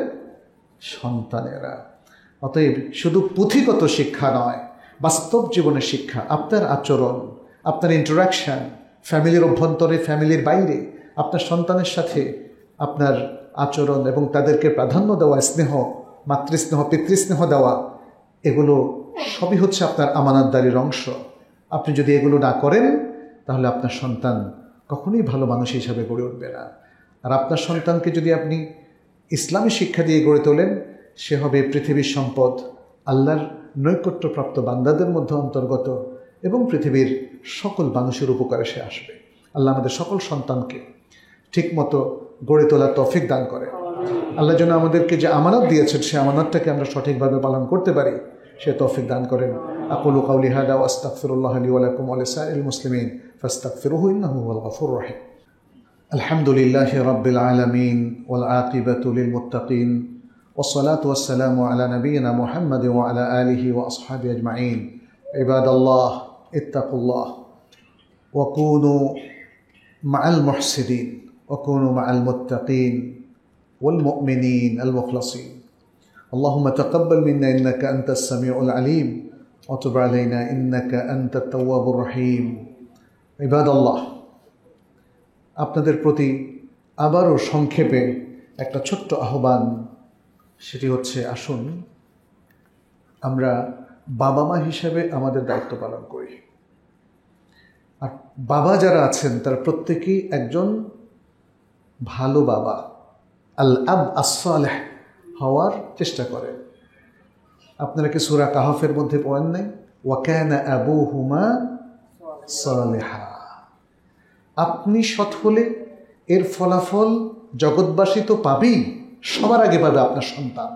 সন্তানেরা। অতএব শুধু পুঁথিগত শিক্ষা নয়, বাস্তব জীবনের শিক্ষা, আপনার আচরণ, আপনার ইন্টারাকশান, ফ্যামিলির অভ্যন্তরে, ফ্যামিলির বাইরে, আপনার সন্তানের সাথে আপনার আচরণ এবং তাদেরকে প্রাধান্য দেওয়া, স্নেহ, মাতৃস্নেহ, পিতৃস্নেহ দেওয়া, এগুলো সবই হচ্ছে আপনার আমানতদারির অংশ। আপনি যদি এগুলো না করেন তাহলে আপনার সন্তান কখনোই ভালো মানুষ হিসাবে গড়ে উঠবে না। আর আপনার সন্তানকে যদি আপনি ইসলামী শিক্ষা দিয়ে গড়ে তোলেন, সে হবে পৃথিবীর সম্পদ, আল্লাহর নৈকট্যপ্রাপ্ত বান্দাদের মধ্যে অন্তর্গত, এবং পৃথিবীর সকল মানুষের উপকারে সে আসবে। আল্লাহ আমাদের সকল সন্তানকে ঠিকমতো গড়ে তোলার তৌফিক দান করে। আল্লাহ যেন আমাদেরকে যে আমানত দিয়েছেন সে আমানতটাকে আমরা সঠিকভাবে পালন করতে পারি, সে তৌফিক দান করেন। আকুলু কাউলি হাদা ওয়া আস্তাগফিরুল্লাহ লি ওয়া লাকুম ওয়া লিসাইরিল মুসলিমিন ফাস্তাগফিরুহু ইন্নাহু হুয়াল গফুরুর রহিম। আলহামদুলিল্লাহি রাব্বিল আলামিন ওয়াল আকিবাতু লিল মুত্তাকিন ওয়াসসালাতু ওয়াসসালামু আলা নাবিয়িনা মুহাম্মাদিন ওয়া আলা আলিহি ওয়া আসহাবিহি আজমাইন। ইবাদাল্লাহ ইত্তাকুল্লাহ ওয়া কুনু মাআল মুহসিনিন ওয়া কুনু মাআল মুত্তাকিন ওয়াল মুমিনিন আল মুখলাসিন। اللهم تقبل منا إنك أنت السميع العليم وتب علينا إنك أنت التواب الرحيم. عباد الله, আপনাদের প্রতি আবারও সংক্ষেপে একটা ছোট্ট আহ্বান, সেটি হচ্ছে আসুন আমরা বাবা মা হিসেবে আমাদের দায়িত্ব পালন করি। আর বাবা যারা আছেন তারা প্রত্যেকেই একজন ভালো বাবা, আল আব as-সালেহ হওয়ার চেষ্টা করেন। আপনারা কি সূরা কাহফের মধ্যে পড়েন নাই? ওয়া কানা আবুহুমা সালিহা। আপনি সৎ হলে এর ফলাফল জগৎবাসী তো পাবেই, সবার আগে পাবে আপনার সন্তান।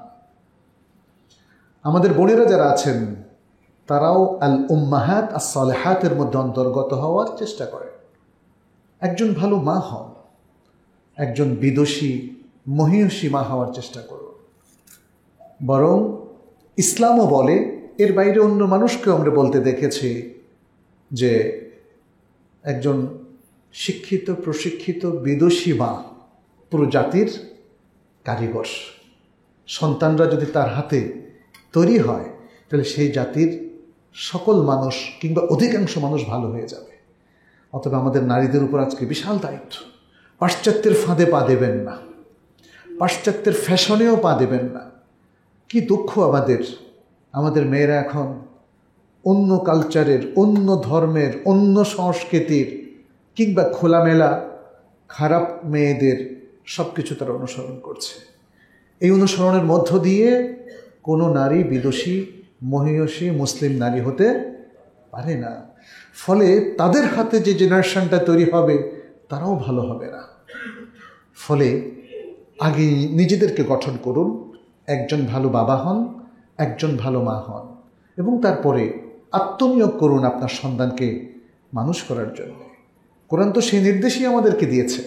আমাদের বোনেরা যারা আছেন তারাও আল উম্মাহাত as-সালিহাতের মধ্যে অন্তর্গত হওয়ার চেষ্টা করেন। একজন ভালো মা হন, একজন বিদুষী মহিয়সী মা হওয়ার চেষ্টা করুন। বরং ইসলামও বলে এর বাইরে অন্য মানুষকেও আমরা বলতে দেখেছি যে একজন শিক্ষিত প্রশিক্ষিত বিদুষী মা পুরো জাতির কারিগর। সন্তানরা যদি তার হাতে তৈরি হয় তাহলে সেই জাতির সকল মানুষ কিংবা অধিকাংশ মানুষ ভালো হয়ে যাবে। অথবা আমাদের নারীদের উপর আজকে বিশাল দায়িত্ব। পাশ্চাত্যের ফাঁদে পা দেবেন না, পাশ্চাত্যের ফ্যাশনেও পা দেবেন না। কি দুঃখ আমাদের মেয়েরা এখন অন্য কালচারের, অন্য ধর্মের, অন্য সংস্কৃতির কিংবা খোলামেলা খারাপ মেয়েদের সব কিছু তারা অনুসরণ করছে। এই অনুসরণের মধ্য দিয়ে কোনো নারী বিদুষী মহিয়সী মুসলিম নারী হতে পারে না। ফলে তাদের হাতে যে জেনারেশনটা তৈরি হবে তারাও ভালো হবে না। ফলে আগে নিজেদেরকে গঠন করুন, একজন ভালো বাবা হন, একজন ভালো মা হন, এবং তারপরে আত্মনিয়োগ করুন আপনার সন্তানকে মানুষ করার জন্য। কোরআন তো সেই নির্দেশই আমাদেরকে দিয়েছে,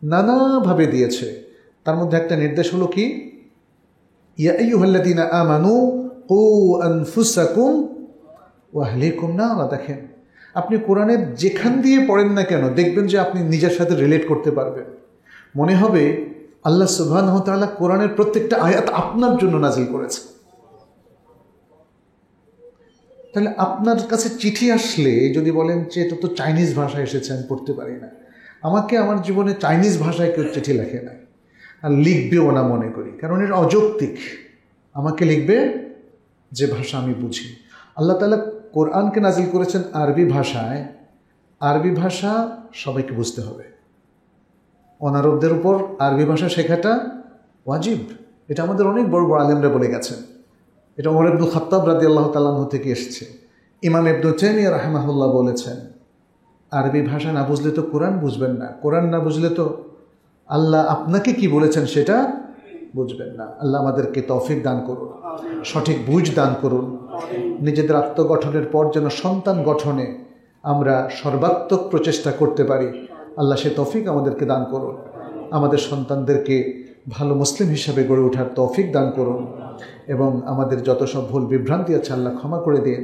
নানাভাবে দিয়েছে। তার মধ্যে একটা নির্দেশ হলো কি, ইয়া আইয়ুহাল্লাযীনা আমানু কু আনফুসাকুম ওয়া আহলিকুম নারা। দেখেন, আপনি কোরআনের যেখান দিয়ে পড়েন না কেন দেখবেন যে আপনি নিজের সাথে রিলেট করতে পারবেন। মনে হবে আল্লাহ সুবহানাহু ওয়া তাআলা কোরআনের প্রত্যেকটা আয়াত আপনার জন্য নাজিল করেছে। তাহলে আপনার কাছে চিঠি আসলে যদি বলেন যে এটা তো চাইনিজ ভাষায় এসেছে, আমি পড়তে পারি না, আমাকে আমার জীবনে চাইনিজ ভাষায় কেউ চিঠি লেখে নাই, আর লিখবেও না মনে করি, কারণ এটা অযৌক্তিক। আমাকে লিখবে যে ভাষা আমি বুঝি। আল্লাহ তাআলা কোরআনকে নাজিল করেছেন আরবি ভাষায়। আরবি ভাষা সবাইকে বুঝতে হবে। অনারবদের উপর আরবি ভাষা শেখাটা ওয়াজিব। এটা আমাদের অনেক বড় বড় আলেমরা বলে গেছেন। এটা ওমর ইবনুল খাত্তাব রাদিয়াল্লাহু তাআলা আনহু থেকে এসেছে। ইমাম ইবনু তাইমিয়া রাহিমাহুল্লাহ বলেছেন, আরবি ভাষা না বুঝলে তো কোরআন বুঝবেন না, কোরআন না বুঝলে তো আল্লাহ আপনাকে কি বলেছেন সেটা বুঝবেন না। আল্লাহ আমাদেরকে তৌফিক দান করুন, সঠিক বুঝ দান করুন। নিজেদের আত্মগঠনের পর যেন সন্তান গঠনে আমরা সর্বাত্মক প্রচেষ্টা করতে পারি। আল্লাহ সে তৌফিক আমাদেরকে দান করুন। আমাদের সন্তানদেরকে ভালো মুসলিম হিসাবে গড়ে ওঠার তৌফিক দান করুন, এবং আমাদের যত সব ভুল বিভ্রান্তি আছে আল্লাহ ক্ষমা করে দিন।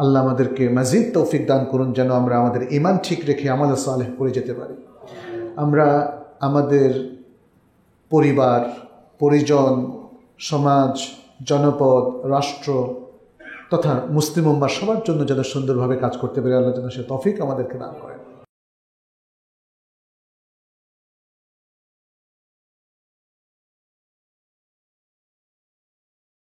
আল্লাহ আমাদেরকে মাজিদ তৌফিক দান করুন যেন আমরা আমাদের ঈমান ঠিক রেখে আমাল সালেহ করে যেতে পারি। আমরা আমাদের পরিবার, পরিজন, সমাজ, জনপদ, রাষ্ট্র তথা মুসলিম উম্মাহ সবার জন্য যেন সুন্দরভাবে কাজ করতে পারি। আল্লাহ যেন সে তৌফিক আমাদেরকে দান করেন।